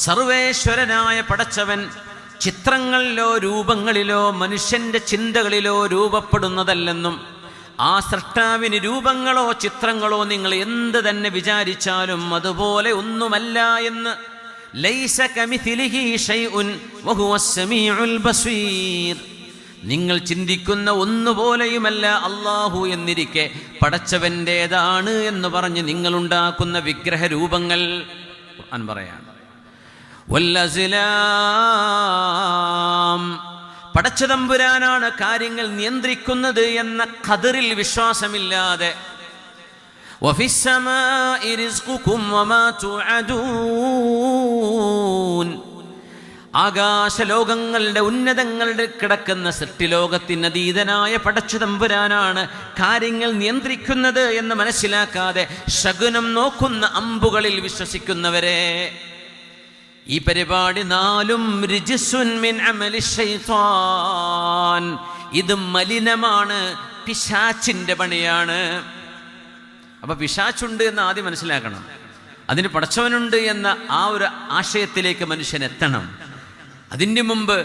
സർവേശ്വരനായ പടച്ചവൻ ചിത്രങ്ങളിലോ രൂപങ്ങളിലോ മനുഷ്യന്റെ ചിന്തകളിലോ രൂപപ്പെടുന്നതല്ലെന്നും, ആ സൃഷ്ടാവിന് രൂപങ്ങളോ ചിത്രങ്ങളോ നിങ്ങൾ എന്ത് തന്നെ വിചാരിച്ചാലും അതുപോലെ ഒന്നുമല്ല എന്ന്, ലൈസ കമിഥിലിഹി ശൈഉൻ വഹുവസ് സമീഉൽ ബസീർ, നിങ്ങൾ ചിന്തിക്കുന്ന ഒന്നുപോലെയുമല്ല അല്ലാഹു എന്നിരിക്കെ പടച്ചവൻ്റേതാണ് എന്ന് പറഞ്ഞ് നിങ്ങളുണ്ടാക്കുന്ന വിഗ്രഹ രൂപങ്ങൾ ഖുർആൻ പറയാണ്. വല്ലസ്ലാം, പടച്ചതമ്പുരാനാണ് കാര്യങ്ങൾ നിയന്ത്രിക്കുന്നത് എന്ന ഖദറിൽ വിശ്വാസമില്ലാതെ, വഫിസ്സമാഇ റിസ്ഖുകും വമാ തുഅദൂൻ, ആകാശലോകങ്ങളുടെ ഉന്നതങ്ങളുടെ കിടക്കുന്ന സൃഷ്ടിലോകത്തിന് അതീതനായ പടച്ചതമ്പുരാനാണ് കാര്യങ്ങൾ നിയന്ത്രിക്കുന്നത് എന്ന് മനസ്സിലാക്കാതെ ശകുനം നോക്കുന്ന അമ്പുകളിൽ വിശ്വസിക്കുന്നവരെ, ഈ പരിപാടി 4 റിജ്സുൻ മിൻ അമലി ശൈത്താൻ, ഇത് മലിനമാണ്, പിശാചിന്റെ പണിയാണ്. അപ്പൊ പിശാചുണ്ട് എന്ന് ആദ്യം മനസ്സിലാക്കണം. അതിന് പടച്ചവനുണ്ട് എന്ന ആ ഒരു ആശയത്തിലേക്ക് മനുഷ്യൻ എത്തണം. അതിന് മുമ്പ്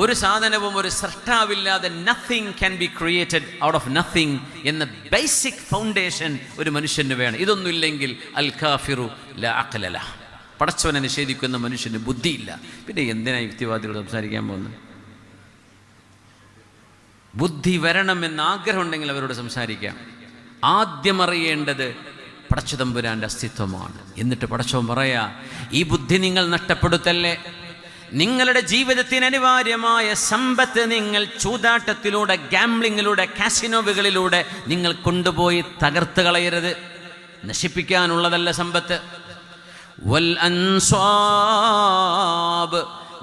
ഒരു സാധനവും ഒരു സൃഷ്ടാവില്ലാതെ nothing can be created out of nothing എന്ന ബേസിക് ഫൗണ്ടേഷൻ ഒരു മനുഷ്യന് വേണം. ഇതൊന്നുമില്ലെങ്കിൽ അൽ കാഫിറു ലാ അഖ്ല ലഹ്, പടച്ചവനെ നിഷേധിക്കുന്ന മനുഷ്യന് ബുദ്ധിയില്ല. പിന്നെ എന്തിനാ യുക്തിവാദികൾ സംസാരിക്കാൻ പോകുന്നത്? ബുദ്ധി വരണമെന്ന് ആഗ്രഹമുണ്ടെങ്കിൽ അവരോട് സംസാരിക്കാം. ആദ്യം അറിയേണ്ടത് പടച്ചതമ്പുരാൻ്റെ അസ്തിത്വമാണ്. എന്നിട്ട് പടച്ചവൻ പറയാ, ഈ ബുദ്ധി നിങ്ങൾ നഷ്ടപ്പെടുത്തല്ലേ. നിങ്ങളുടെ ജീവിതത്തിന് അനിവാര്യമായ സമ്പത്ത് നിങ്ങൾ ചൂതാട്ടത്തിലൂടെ, ഗാംബ്ലിങ്ങിലൂടെ, കാസിനോവുകളിലൂടെ നിങ്ങൾ കൊണ്ടുപോയി തകർത്ത് കളയരുത്. നശിപ്പിക്കാനുള്ളതല്ല സമ്പത്ത്. വൽ അൻസ്വാബ്,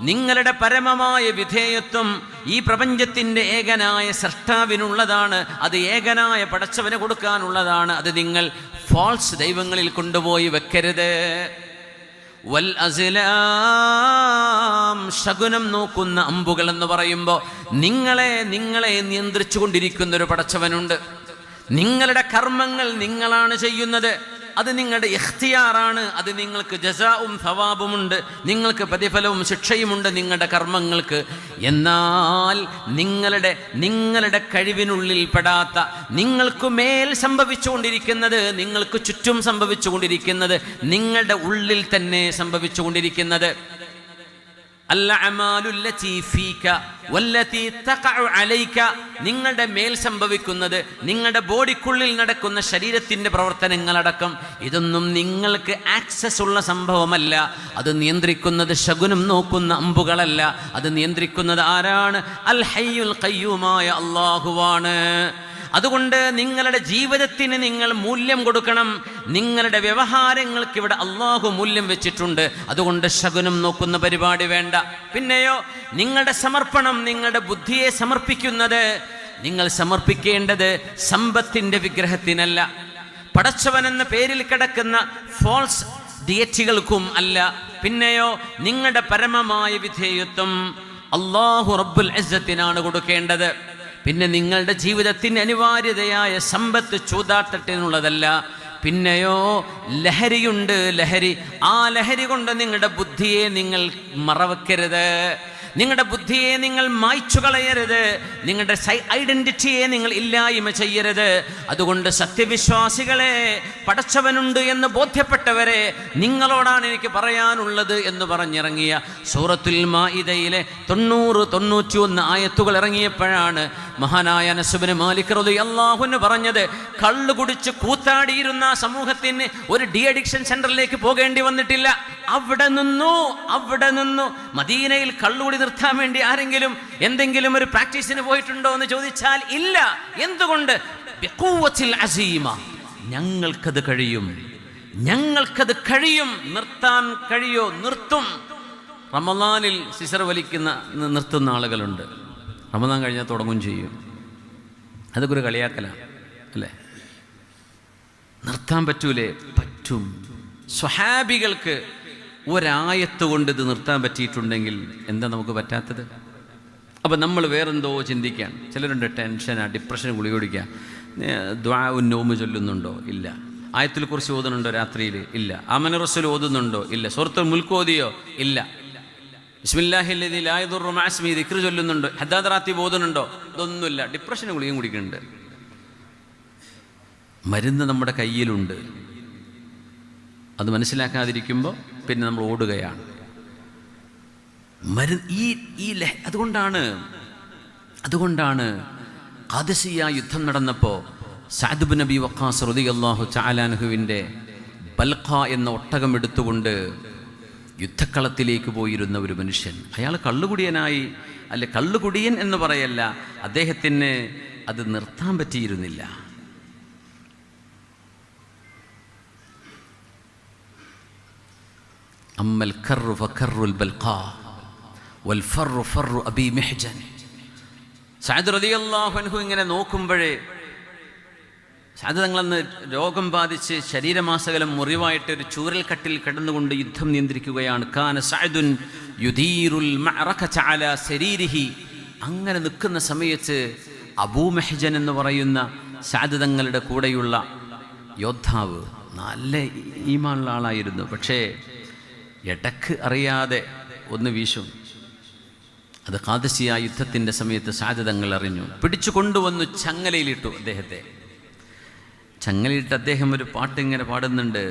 നിങ്ങളുടെ പരമമായ വിധേയത്വം ഈ പ്രപഞ്ചത്തിൻ്റെ ഏകനായ സൃഷ്ടാവിനുള്ളതാണ്. അത് ഏകനായ പടച്ചവന് കൊടുക്കാനുള്ളതാണ്. അത് നിങ്ങൾ ഫാൾസ് ദൈവങ്ങളിൽ കൊണ്ടുപോയി വെക്കരുത്. വൽ അസ്ലാം, ശകുനം നോക്കുന്ന അമ്പുകൾ എന്ന് പറയുമ്പോൾ നിങ്ങളെ നിയന്ത്രിച്ചു കൊണ്ടിരിക്കുന്ന ഒരു പടച്ചവനുണ്ട്. നിങ്ങളുടെ കർമ്മങ്ങൾ നിങ്ങളാണ് ചെയ്യുന്നത്. അത് നിങ്ങളുടെ ഇഖ്തിയാറാണ്. അത് നിങ്ങൾക്ക് ജസാഉം സവാബുമുണ്ട്, നിങ്ങൾക്ക് പ്രതിഫലവും ശിക്ഷയുമുണ്ട് നിങ്ങളുടെ കർമ്മങ്ങൾക്ക്. എന്നാൽ നിങ്ങളുടെ കഴിവിനുള്ളിൽ പെടാത്ത, നിങ്ങൾക്ക് മേൽ സംഭവിച്ചുകൊണ്ടിരിക്കുന്നത്, നിങ്ങൾക്ക് ചുറ്റും സംഭവിച്ചുകൊണ്ടിരിക്കുന്നത്, നിങ്ങളുടെ ഉള്ളിൽ തന്നെ സംഭവിച്ചുകൊണ്ടിരിക്കുന്നത്, നിങ്ങളുടെ മേൽ സംഭവിക്കുന്നത്, നിങ്ങളുടെ ബോഡിക്കുള്ളിൽ നടക്കുന്ന ശരീരത്തിന്റെ പ്രവർത്തനങ്ങളടക്കം, ഇതൊന്നും നിങ്ങൾക്ക് ആക്സസ് ഉള്ള സംഭവമല്ല. അത് നിയന്ത്രിക്കുന്നത് ശകുനം നോക്കുന്ന അമ്പുകളല്ല. അത് നിയന്ത്രിക്കുന്നത് ആരാണ്? അൽ ഹയ്യുൽ ഖയ്യൂമായ അല്ലാഹുവാണ്. അതുകൊണ്ട് നിങ്ങളുടെ ജീവിതത്തിന് നിങ്ങൾ മൂല്യം കൊടുക്കണം. നിങ്ങളുടെ വ്യവഹാരങ്ങൾക്ക് ഇവിടെ അള്ളാഹു മൂല്യം വെച്ചിട്ടുണ്ട്. അതുകൊണ്ട് ശകുനം നോക്കുന്ന പരിപാടി വേണ്ട. പിന്നെയോ നിങ്ങളുടെ സമർപ്പണം, നിങ്ങളുടെ ബുദ്ധിയെ സമർപ്പിക്കുന്നത്, നിങ്ങൾ സമർപ്പിക്കേണ്ടത് സമ്പത്തിന്റെ വിഗ്രഹത്തിനല്ല, പടച്ചവനെന്ന പേരിൽ കിടക്കുന്ന ഫോൾസ് ഡിയറ്റികൾക്കും അല്ല. പിന്നെയോ നിങ്ങളുടെ പരമമായ വിധേയത്വം അല്ലാഹു റബ്ബുൽ ഇസ്സത്തിനാണ് കൊടുക്കേണ്ടത്. പിന്നെ നിങ്ങളുടെ ജീവിതത്തിന് അനിവാര്യതയായ സമ്പത്ത് ചൂതാട്ടത്തിനുള്ളതല്ല. പിന്നെയോ ലഹരിയുണ്ട്, ലഹരി. ആ ലഹരി കൊണ്ട് നിങ്ങളുടെ ബുദ്ധിയെ നിങ്ങൾ മറവെക്കരുത്. നിങ്ങളുടെ ബുദ്ധിയെ നിങ്ങൾ മായ്ച്ചു കളയരുത്. നിങ്ങളുടെ ഐഡന്റിറ്റിയെ നിങ്ങൾ ഇല്ലായ്മ ചെയ്യരുത്. അതുകൊണ്ട് സത്യവിശ്വാസികളെ, പടച്ചവനുണ്ട് എന്ന് ബോധ്യപ്പെട്ടവരെ, നിങ്ങളോടാണ് എനിക്ക് പറയാനുള്ളത് എന്ന് പറഞ്ഞിറങ്ങിയ സൂറത്തുൽ മാഇദയിലെ 90-91 ആയത്തുകൾ ഇറങ്ങിയപ്പോഴാണ് മഹാനായ അനസ് ഇബ്നു മാലിക് റളിയല്ലാഹു അൻഹു പറഞ്ഞത്, കള്ളു കുടിച്ച് കൂത്താടിയിരുന്ന സമൂഹത്തിന് ഒരു ഡി അഡിക്ഷൻ സെന്ററിലേക്ക് പോകേണ്ടി വന്നിട്ടില്ല. അവിടെ നിന്നു മദീനയിൽ കള്ളുകുടി നിർത്താൻ വേണ്ടി ആരെങ്കിലും എന്തെങ്കിലും ഒരു പ്രാക്ടീസിന് പോയിട്ടുണ്ടോ എന്ന് ചോദിച്ചാൽ ഇല്ല. എന്തുകൊണ്ട്? ബിഖുവത്തിൽ അസീമ, ഞങ്ങൾക്കത് കഴിയും. നിർത്താൻ കഴിയോ? നിർത്തും. റമളാനിൽ സിസർ നിർത്തുന്ന ആളുകളുണ്ട്. റമളാൻ കഴിഞ്ഞാൽ തുടങ്ങും ചെയ്യും. അതൊക്കെ ഒരു കളിയാക്കലാണ് അല്ലേ? നിർത്താൻ പറ്റൂലേ? പറ്റും. സ്വഹാബികൾക്ക് ഒരായത്ത് കൊണ്ട് ഇത് നിർത്താൻ പറ്റിയിട്ടുണ്ടെങ്കിൽ എന്താ നമുക്ക് പറ്റാത്തത്? അപ്പം നമ്മൾ വേറെന്തോ ചിന്തിക്കാൻ. ചിലരുണ്ട് ടെൻഷനാ, ഡിപ്രഷന് ഗുളിക കുടിക്കുക. ദുആഉൻ നൗമ് ചൊല്ലുന്നുണ്ടോ? ഇല്ല. ആയത്തുൽ കുർസി ഓതുന്നുണ്ടോ രാത്രിയിൽ? ഇല്ല. ആമന റസൂൽ ഓതുന്നുണ്ടോ? ഇല്ല. സൂറത്തുൽ മുൽക്ക് ഓതിയോ? ഇല്ല. ബിസ്മില്ലാഹില്ലദീ ലാ യദുറു മഅ ഇസ്മിഹി ദിക്ർ ചൊല്ലുന്നുണ്ടോ? ഹദ്ദാദ് റാത്തീബ് ഓതുന്നുണ്ടോ? ഇതൊന്നുമില്ല. ഡിപ്രഷന് ഗുളികയും കുടിക്കുന്നുണ്ട്. മരുന്ന് നമ്മുടെ കയ്യിലുണ്ട്. അത് മനസ്സിലാക്കാതിരിക്കുമ്പോൾ പിന്നെ നമ്മൾ ഓടുകയാണ്. അതുകൊണ്ടാണ് ഖാദിസിയ യുദ്ധം നടന്നപ്പോൾ സഅദ് ഇബ്നു അബീ വഖാസ് റളിയല്ലാഹു തആല അൻഹുവിൻ്റെ ബൽഖ എന്ന ഒട്ടകം എടുത്തുകൊണ്ട് യുദ്ധക്കളത്തിലേക്ക് പോയിരുന്ന ഒരു മനുഷ്യൻ, അയാൾ കള്ളുകുടിയനായി, അല്ലെ കള്ളുകുടിയൻ എന്ന് പറയല്ല, അദ്ദേഹത്തിന് അത് നിർത്താൻ പറ്റിയിരുന്നില്ല. അമ്മൽ കർറു ഫകർറുൽ ബൽഖാ വൽ ഫർറു ഫർറു അബീ മിഹ്ജൻ. സഅദ് റളിയല്ലാഹു അൻഹു ഇങ്ങനെ നോക്കുമ്പോഴേ, സഅദ് തങ്ങളന്ന് രോഗം ബാധിച്ച് ശരീരമാസകലം മുറിവായിട്ട് ഒരു ചൂരൽ കട്ടിൽ കിടന്നുകൊണ്ട് യുദ്ധം നിയന്ത്രിക്കുകയാണ്. കാന സഅദുൻ യുദീറുൽ മഅറകത അലാ സരീരിഹി. അങ്ങനെ നിൽക്കുന്ന സമയത്ത് അബൂ മെഹ്ജൻ എന്ന് പറയുന്ന സഅദ് തങ്ങളുടെ കൂടെയുള്ള യോദ്ധാവ് നല്ല ഈമാനുള്ള ആളായിരുന്നു. പക്ഷേ ഇടക്ക് അറിയാതെ ഒന്ന് വീശും. അത് ഖാദിസിയ യുദ്ധത്തിൻ്റെ സമയത്ത് സഅദ് തങ്ങൾ അറിഞ്ഞു. പിടിച്ചു കൊണ്ടുവന്നു ചങ്ങലയിലിട്ടു അദ്ദേഹത്തെ. ചങ്ങലയിട്ട് അദ്ദേഹം ഒരു പാട്ടിങ്ങനെ പാടുന്നുണ്ട്.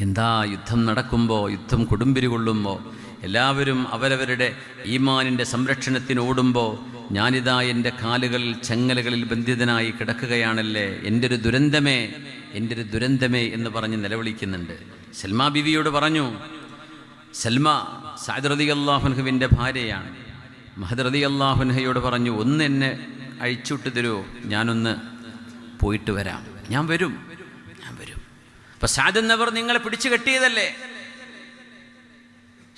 എന്താ യുദ്ധം നടക്കുമ്പോൾ, യുദ്ധം കൊടുമ്പിരി കൊള്ളുമ്പോൾ, എല്ലാവരും അവരവരുടെ ഈമാനിൻ്റെ സംരക്ഷണത്തിന് ഓടുമ്പോൾ ഞാനിതാ എൻ്റെ കാലുകളിൽ ചങ്ങലകളിൽ ബന്ധിതനായി കിടക്കുകയാണല്ലേ, എൻ്റെ ഒരു ദുരന്തമേ, എൻ്റെ ഒരു ദുരന്തമേ എന്ന് പറഞ്ഞ് നിലവിളിക്കുന്നുണ്ട്. സൽമാ ബിവിയോട് പറഞ്ഞു, സൽമ സഅദ് റളിയല്ലാഹു അൻഹുവിൻ്റെ ഭാര്യയാണ്. മഹദ് റളിയല്ലാഹു അൻഹയോട് പറഞ്ഞു, ഒന്ന് എന്നെ അഴിച്ചുവിട്ട് തരുമോ, ഞാനൊന്ന് പോയിട്ട് വരാം. ഞാൻ വരും. അപ്പൊ സഅദ് എന്നവർ നിങ്ങളെ പിടിച്ചു കെട്ടിയതല്ലേ,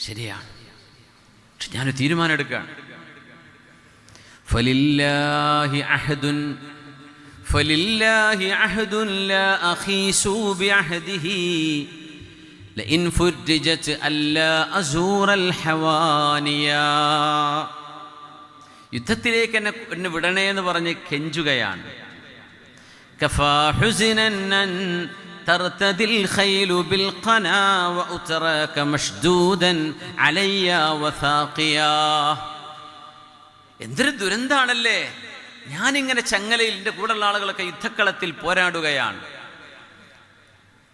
ശരിയാണ്, പക്ഷെ ഞാനൊരു തീരുമാനം എടുക്കുകയാണ്. ഫലില്ലാഹി അഹ്ദുൻ ലാ അഖീസു ബിഅഹദിഹി ലഇൻ ഫുർജിജത് അല്ലാ അസൂറൽ ഹവാനിയാ. യുദ്ധത്തിലേക്ക് എന്നെ വിടണേ എന്ന് പറഞ്ഞ് കെഞ്ചുകയാണ്. കഫാ ഹുസ്നൻ തർതദിൽ ഖൈലു ബിൽ ഖനാ വഉതറക മഷ്ദൂദൻ അലയ്യ വസാഖിയാ. എന്തൊരു ദുരന്താണല്ലേ, ഞാനിങ്ങനെ ചങ്ങലയിൽ, എൻ്റെ കൂടെയുള്ള ആളുകളൊക്കെ യുദ്ധക്കളത്തിൽ പോരാടുകയാണ്.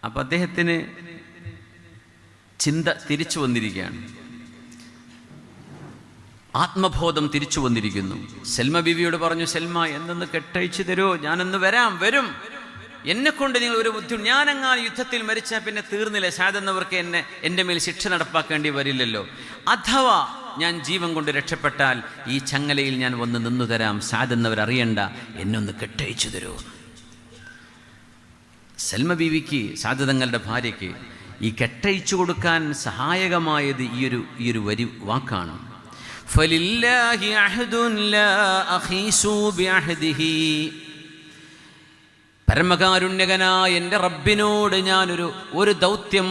അപ്പം അദ്ദേഹത്തിന് ചിന്ത തിരിച്ചു വന്നിരിക്കുകയാണ്, ആത്മബോധം തിരിച്ചു വന്നിരിക്കുന്നു. സൽമ ബീവിയോട് പറഞ്ഞു, സൽമ എന്നൊന്ന് കെട്ടഴിച്ചു തരുമോ, ഞാനൊന്ന് വരും. എന്നെക്കൊണ്ട് നിങ്ങൾ ഒരു ബുദ്ധി, ഞാനെങ്ങാനും യുദ്ധത്തിൽ മരിച്ചാൽ പിന്നെ തീർന്നില്ല, സാധന്നവർക്ക് എൻ്റെ മേൽ ശിക്ഷ നടപ്പാക്കേണ്ടി വരില്ലല്ലോ. അഥവാ ഞാൻ ജീവൻ കൊണ്ട് രക്ഷപ്പെട്ടാൽ ഈ ചങ്ങലയിൽ ഞാൻ വന്ന് നിന്നു തരാം, സാധന്നവരറിയണ്ട, എന്നൊന്ന് കെട്ടഴിച്ചു തരുമോ. സൽമ ബീവിക്ക്, സാദ് തങ്ങളുടെ ഭാര്യയ്ക്ക് ഈ കെട്ടഴിച്ചു കൊടുക്കാൻ സഹായകമായത് ഈ ഒരു വരി വാക്കാണ്. ഫലില്ലാഹി അഹ്ദുൻ ലാ അഖീസു ബിഅഹദിഹി. പരമകാരുണ്യകനായ എൻ്റെ റബ്ബിനോട് ഞാനൊരു ദൗത്യം,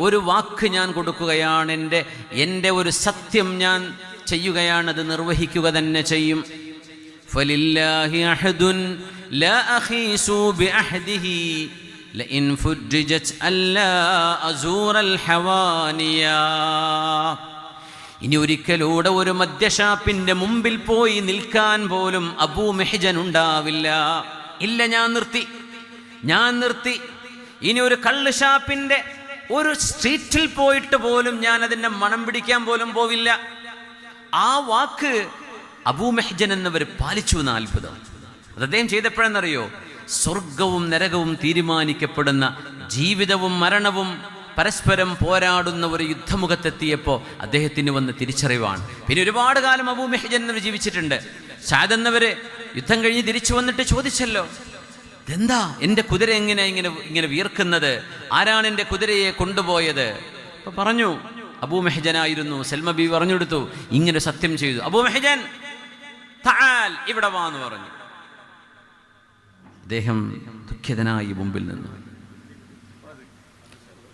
ഒരു വാക്ക് ഞാൻ കൊടുക്കുകയാണ്, എൻ്റെ ഒരു സത്യം ഞാൻ ചെയ്യുകയാണ്, അത് നിർവഹിക്കുക തന്നെ ചെയ്യും. ഫലില്ലാഹി അഹ്ദുൻ ലാ അഖീസു ബിഅഹദിഹി ലഇൻ ഫുർജിജത് അല്ലാ അസൂറൽ ഹവാനിയാ. ഇനി ഒരിക്കലൂടെ ഒരു മദ്യഷാപ്പിൻ്റെ മുമ്പിൽ പോയി നിൽക്കാൻ പോലും അബൂ മെഹ്ജൻ ഉണ്ടാവില്ല. ഇല്ല, ഞാൻ നിർത്തി. ഇനി ഒരു കള്ള് ഷാപ്പിൻ്റെ ഒരു സ്ട്രീറ്റിൽ പോയിട്ട് പോലും ഞാൻ അതിൻ്റെ മണം പിടിക്കാൻ പോലും പോവില്ല. ആ വാക്ക് അബൂ മെഹ്ജൻ എന്നവർ പാലിച്ചു എന്ന അത്ഭുതം. അത് അദ്ദേഹം ചെയ്തപ്പോഴെന്നറിയോ, സ്വർഗവും നരകവും തീരുമാനിക്കപ്പെടുന്ന, ജീവിതവും മരണവും പരസ്പരം പോരാടുന്ന ഒരു യുദ്ധമുഖത്തെത്തിയപ്പോൾ അദ്ദേഹത്തിന് വന്ന തിരിച്ചറിവാണ്. പിന്നെ ഒരുപാട് കാലം അബൂ മെഹ്ജൻ എന്നവർ ജീവിച്ചിട്ടുണ്ട്. സഅദ് എന്നവര് യുദ്ധം കഴിഞ്ഞ് തിരിച്ചു വന്നിട്ട് ചോദിച്ചല്ലോ, ഇതെന്താ എൻ്റെ കുതിര ഇങ്ങനെ വിയർക്കുന്നത്, ആരാണ് എൻ്റെ കുതിരയെ കൊണ്ടുപോയത്? അപ്പൊ പറഞ്ഞു, അബൂ മെഹ്ജനായിരുന്നു. സൽമ ബീവി പറഞ്ഞെടുത്തു, ഇങ്ങനെ സത്യം ചെയ്തു. അബൂ മെഹ്ജൻ തആൽ, ഇവിടെ വാ എന്ന് പറഞ്ഞു. അദ്ദേഹം ദുഃഖിതനായി മുമ്പിൽ നിന്നു.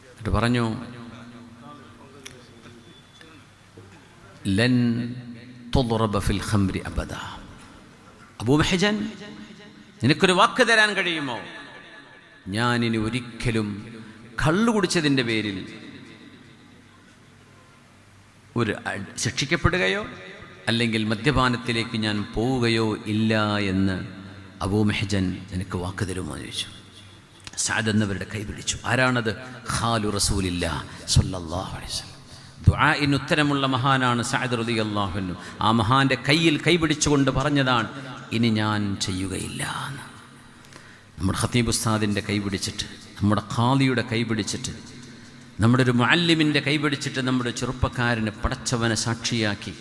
എന്നിട്ട് പറഞ്ഞു, ലൻ തുദ്റബ ഫിൽ ഖംരി അബദ. അബൂ മെഹ്ജൻ, നിനക്കൊരു വാക്ക് തരാൻ കഴിയുമോ? ഞാനിനി ഒരിക്കലും കള്ളു കുടിച്ചതിൻ്റെ പേരിൽ ശിക്ഷിക്കപ്പെടുകയോ അല്ലെങ്കിൽ മദ്യപാനത്തിലേക്ക് ഞാൻ പോവുകയോ ഇല്ല എന്ന് അബൂ മെഹ്ജൻ എനിക്ക് വാക്ക് തരുമോ എന്ന് ചോദിച്ചു. സഅദ് എന്നവരുടെ കൈ പിടിച്ചു. ആരാണത്? ഖാലു റസൂലില്ലാഹ് സ്വല്ലല്ലാഹു അലൈഹി വസല്ലം. ദുആഇന് ഉത്തരമുള്ള മഹാനാണ് സഅദ് റളിയല്ലാഹു അൻഹു. ആ മഹാന്റെ കയ്യിൽ കൈപിടിച്ചുകൊണ്ട് പറഞ്ഞതാണ്, ഇനി ഞാൻ ചെയ്യുകയില്ല എന്ന്. നമ്മുടെ ഖതീബ് ഉസ്താദിൻ്റെ കൈ പിടിച്ചിട്ട്, നമ്മുടെ ഖാദിയുടെ കൈ പിടിച്ചിട്ട്, നമ്മുടെ ഒരു മുഅല്ലിമിൻ്റെ കൈ പിടിച്ചിട്ട്, നമ്മുടെ ചെറുപ്പക്കാരന് പടച്ചവനെ സാക്ഷിയാക്കി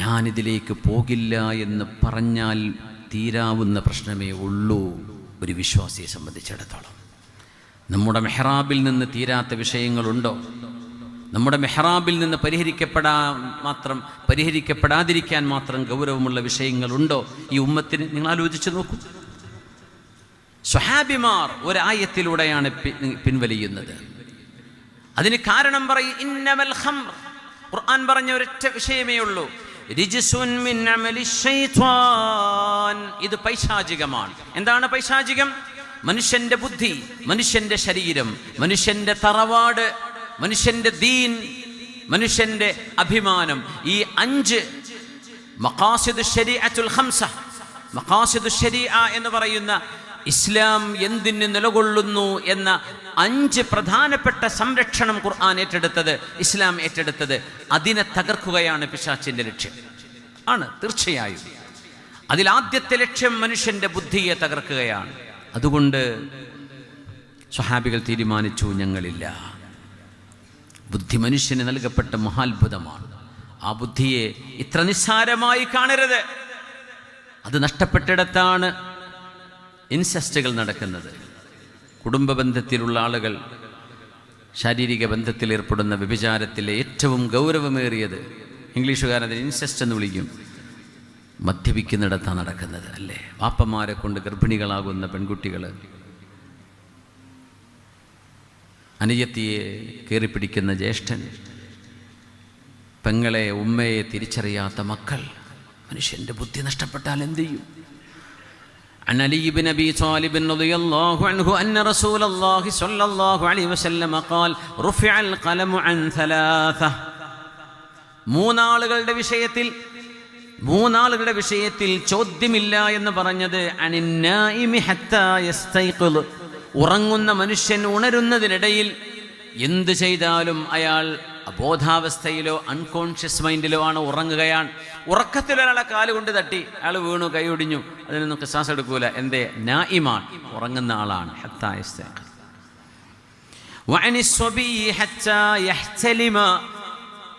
ഞാനിതിലേക്ക് പോകില്ല എന്ന് പറഞ്ഞാൽ തീരാവുന്ന പ്രശ്നമേ ഉള്ളൂ ഒരു വിശ്വാസിയെ സംബന്ധിച്ചിടത്തോളം. നമ്മുടെ മെഹ്റാബിൽ നിന്ന് തീരാത്ത വിഷയങ്ങളുണ്ടോ? നമ്മുടെ മെഹ്റാബിൽ നിന്ന് പരിഹരിക്കപ്പെടാതിരിക്കാൻ മാത്രം ഗൗരവമുള്ള വിഷയങ്ങളുണ്ടോ ഈ ഉമ്മത്തിന്? നിങ്ങൾ ആലോചിച്ച് നോക്കൂ. സ്വഹാബിമാർ ഒരായത്തിലൂടെയാണ് പിൻവലിയുന്നത്. അതിന് കാരണം പറയും, ഇന്നമൽ ഖംർ. ഖുർആൻ പറഞ്ഞ ഒരൊറ്റ വിഷയമേ ഉള്ളൂ, റിജ്സുൻ മിൻ അമലി ശൈത്വാൻ. ഇത് പൈശാചികമാണ്. എന്താണ് പൈശാചികം? മനുഷ്യന്റെ ബുദ്ധി, മനുഷ്യന്റെ ശരീരം, മനുഷ്യന്റെ തറവാട്, മനുഷ്യന്റെ ദീൻ, മനുഷ്യന്റെ അഭിമാനം, ഈ 5 മഖാസിദു ശരീഅത്തുൽ ഖംസ, മഖാസിദു ശരീഅ എന്ന് പറയുന്ന ഇസ്ലാം എന്തിന് നിലകൊള്ളുന്നു എന്ന 5 പ്രധാനപ്പെട്ട സംരക്ഷണം ഖുർആൻ ഏറ്റെടുത്തത്, ഇസ്ലാം ഏറ്റെടുത്തത്, അതിനെ തകർക്കുകയാണ് പിശാചിന്റെ ലക്ഷ്യം ആണ്. തീർച്ചയായും അതിലാദ്യത്തെ ലക്ഷ്യം മനുഷ്യന്റെ ബുദ്ധിയെ തകർക്കുകയാണ്. അതുകൊണ്ട് സ്വഹാബികൾ തീരുമാനിച്ചു, ഞങ്ങളില്ല. ബുദ്ധി മനുഷ്യന് നൽകപ്പെട്ട മഹാത്ഭുതമാണ്. ആ ബുദ്ധിയെ ഇത്ര നിസ്സാരമായി കാണരുത്. അത് നഷ്ടപ്പെട്ടിടത്താണ് ഇൻസെസ്റ്റുകൾ നടക്കുന്നത്. കുടുംബ ബന്ധത്തിലുള്ള ആളുകൾ ശാരീരിക ബന്ധത്തിൽ ഏർപ്പെടുന്ന വ്യഭിചാരത്തിലെ ഏറ്റവും ഗൗരവമേറിയത്, ഇംഗ്ലീഷുകാരതിന് ഇൻസെസ്റ്റ് എന്ന് വിളിക്കും, മദ്യപിക്കുന്നിടത്താണ് നടക്കുന്നത്, അല്ലേ? വാപ്പന്മാരെ കൊണ്ട് ഗർഭിണികളാകുന്ന പെൺകുട്ടികൾ, അനുജത്തിയെ കയറിപ്പിടിക്കുന്ന ജ്യേഷ്ഠൻ, പെങ്ങളെ ഉമ്മയെ തിരിച്ചറിയാത്ത മക്കൾ. മനുഷ്യൻ്റെ ബുദ്ധി നഷ്ടപ്പെട്ടാൽ എന്ത് ചെയ്യും? عن علي بن أبي طالب رضي الله عنه أن رسول الله صلى الله عليه وسلم قال رفع القلم عن 3. മൂന്നാളുകളുടെ വിഷയത്തിൽ ചോദ്യമില്ല എന്ന് പറഞ്ഞത് അനിന്നായിമി ഹത്താ യസ്തൈഖിദ്. ഉറങ്ങുന്ന മനുഷ്യൻ ഉണരുന്നതിനിടയിൽ എന്ത് ചെയ്താലും അയാൾ അബോധാവസ്ഥയിലോ അൺകോൺഷ്യസ് മൈൻഡിലോ ആണ്, ഉറങ്ങുകയാണ്. ഉറക്കത്തിൽ ഒരാളെ കാലുകൊണ്ട് തട്ടി അയാൾ വീണു, കൈ ഒടിഞ്ഞു, അതിനൊന്നും ഖിസാസ് എടുക്കൂല. എന്തേ? നായിമാണ്, ഉറങ്ങുന്ന ആളാണ്. ഹത്താ യസ്തൈഖിദ്. വഅനി സ്വബി ഹത്താ യഹ്തലിമ.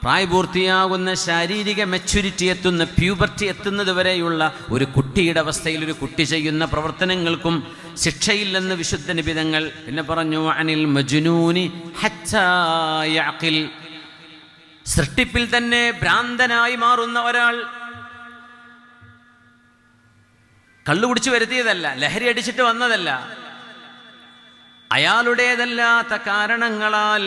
പ്രായപൂർത്തിയാകുന്ന, ശാരീരിക മെച്യൂരിറ്റി എത്തുന്ന, പ്യൂബർട്ടി എത്തുന്നത് വരെയുള്ള ഒരു കുട്ടിയുടെ അവസ്ഥയിൽ ഒരു കുട്ടി ചെയ്യുന്ന പ്രവർത്തനങ്ങൾക്കും ശിക്ഷയില്ലെന്ന് വിശുദ്ധ നബി തങ്ങൾ. പിന്നെ പറഞ്ഞു അനിൽ മജ്നൂനി ഹത്താ യഅഖിൽ. സൃഷ്ടിപ്പിൽ തന്നെ ഭ്രാന്തനായി മാറുന്ന ഒരാൾ, കള്ളു കുടിച്ചു വരുത്തിയതല്ല, ലഹരി അടിച്ചിട്ട് വന്നതല്ല, അയാളുടേതല്ലാത്ത കാരണങ്ങളാൽ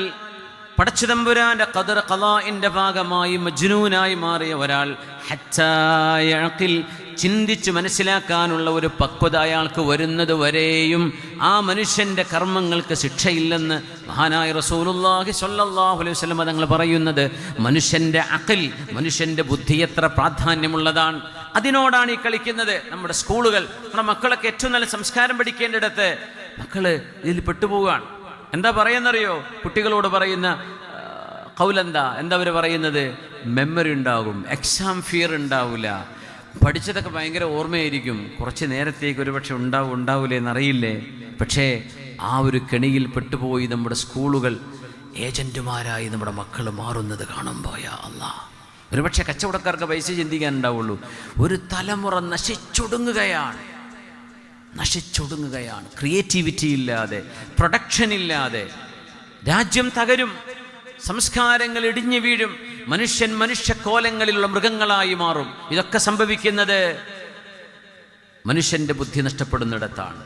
പടച്ചുതമ്പുരാന്റെ ഖദർ ഖളാഇന്റെ ഭാഗമായി മജ്നൂനായി മാറിയ ഒരാൾ ഹത്താ യഅഖിൽ, ചിന്തിച്ചു മനസ്സിലാക്കാനുള്ള ഒരു പക്വത അയാൾക്ക് വരുന്നത് വരെയും ആ മനുഷ്യന്റെ കർമ്മങ്ങൾക്ക് ശിക്ഷയില്ലെന്ന് മഹാനായ റസൂലുള്ളാഹി സ്വല്ലല്ലാഹു അലൈഹി വസല്ലം തങ്ങൾ പറയുന്നത്. മനുഷ്യന്റെ അഖിൽ, മനുഷ്യന്റെ ബുദ്ധി എത്ര പ്രാധാന്യമുള്ളതാണ്. അതിനോടാണ് ഈ കളിക്കുന്നത്. നമ്മുടെ സ്കൂളുകൾ, നമ്മുടെ മക്കളൊക്കെ ഏറ്റവും നല്ല സംസ്കാരം പഠിക്കേണ്ടിടത്ത് മക്കള് ഇതിൽ പെട്ടുപോവുകയാണ്. എന്താ പറയുന്നറിയോ? കുട്ടികളോട് പറയുന്ന ഖൗലെന്താ? എന്താ അവർ പറയുന്നത്? മെമ്മറി ഉണ്ടാകും, എക്സാം ഫിയർ ഉണ്ടാവില്ല, പഠിച്ചതൊക്കെ ഭയങ്കര ഓർമ്മയായിരിക്കും, കുറച്ച് നേരത്തേക്ക് ഒരുപക്ഷെ ഉണ്ടാവില്ലേ എന്നറിയില്ലേ. പക്ഷേ ആ ഒരു കെണിയിൽ പെട്ടുപോയി നമ്മുടെ സ്കൂളുകൾ ഏജന്റുമാരായി നമ്മുടെ മക്കൾ മാറുന്നത് കാണുമ്പോൾ യാ അല്ലാഹ്, ഒരുപക്ഷെ കച്ചവടക്കാർക്ക് പൈസ ചിന്തിക്കാനുണ്ടാവുള്ളൂ. ഒരു തലമുറ നശിച്ചൊടുങ്ങുകയാണ്. ക്രിയേറ്റിവിറ്റി ഇല്ലാതെ, പ്രൊഡക്ഷൻ ഇല്ലാതെ രാജ്യം തകരും, സംസ്കാരങ്ങൾ ഇടിഞ്ഞു വീഴും, മനുഷ്യക്കോലങ്ങളിലുള്ള മൃഗങ്ങളായി മാറും. ഇതൊക്കെ സംഭവിക്കുന്നത് മനുഷ്യന്റെ ബുദ്ധി നഷ്ടപ്പെടുന്നിടത്താണ്.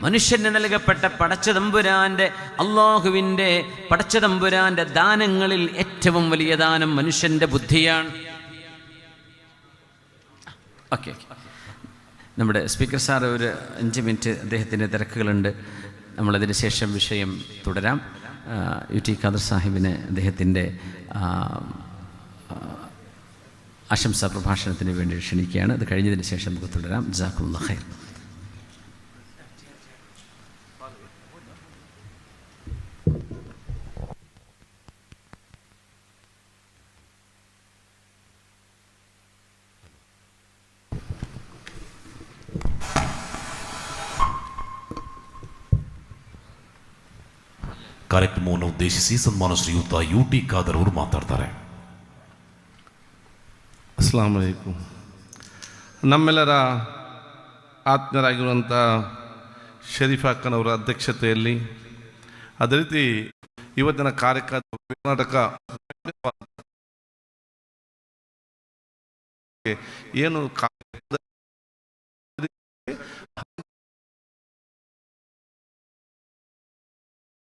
മനുഷ്യന് നൽകപ്പെട്ട പടച്ചതമ്പുരാന്റെ, അള്ളാഹുവിൻ്റെ പടച്ചതമ്പുരാന്റെ ദാനങ്ങളിൽ ഏറ്റവും വലിയ ദാനം മനുഷ്യന്റെ ബുദ്ധിയാണ്. ഓക്കെ, നമ്മുടെ സ്പീക്കർ സാർ ഒരു 5 മിനിറ്റ് അദ്ദേഹത്തിൻ്റെ തിരക്കുകളുണ്ട്. നമ്മളതിന് ശേഷം വിഷയം തുടരാം. UT ഖാദർ സാഹിബിനെ അദ്ദേഹത്തിൻ്റെ ആശംസാ പ്രഭാഷണത്തിന് വേണ്ടി ക്ഷണിക്കുകയാണ്. അത് കഴിഞ്ഞതിന് ശേഷം നമുക്ക് തുടരാം. ജസാക്കുമുല്ലാഹ് ഖൈർ. ಕಾರ್ಯಕ್ರಮವನ್ನು ಉದ್ದೇಶಿಸಿ ಸನ್ಮಾನ ಶ್ರೀಯುತ UT ಖಾದರ್ ಅವರು ಮಾತಾಡ್ತಾರೆ. ಅಸ್ಸಲಾಮು ಅಲೈಕುಂ. ನಮ್ಮೆಲ್ಲರ ಆತ್ಮೀಯರಾಗಿರುವಂಥ ಶರೀಫ್ ಅಕ್ಕನವರ ಅಧ್ಯಕ್ಷತೆಯಲ್ಲಿ, ಅದೇ ರೀತಿ ಇವತ್ತಿನ ಕಾರ್ಯಕ್ರಮ ಕರ್ನಾಟಕ ಏನು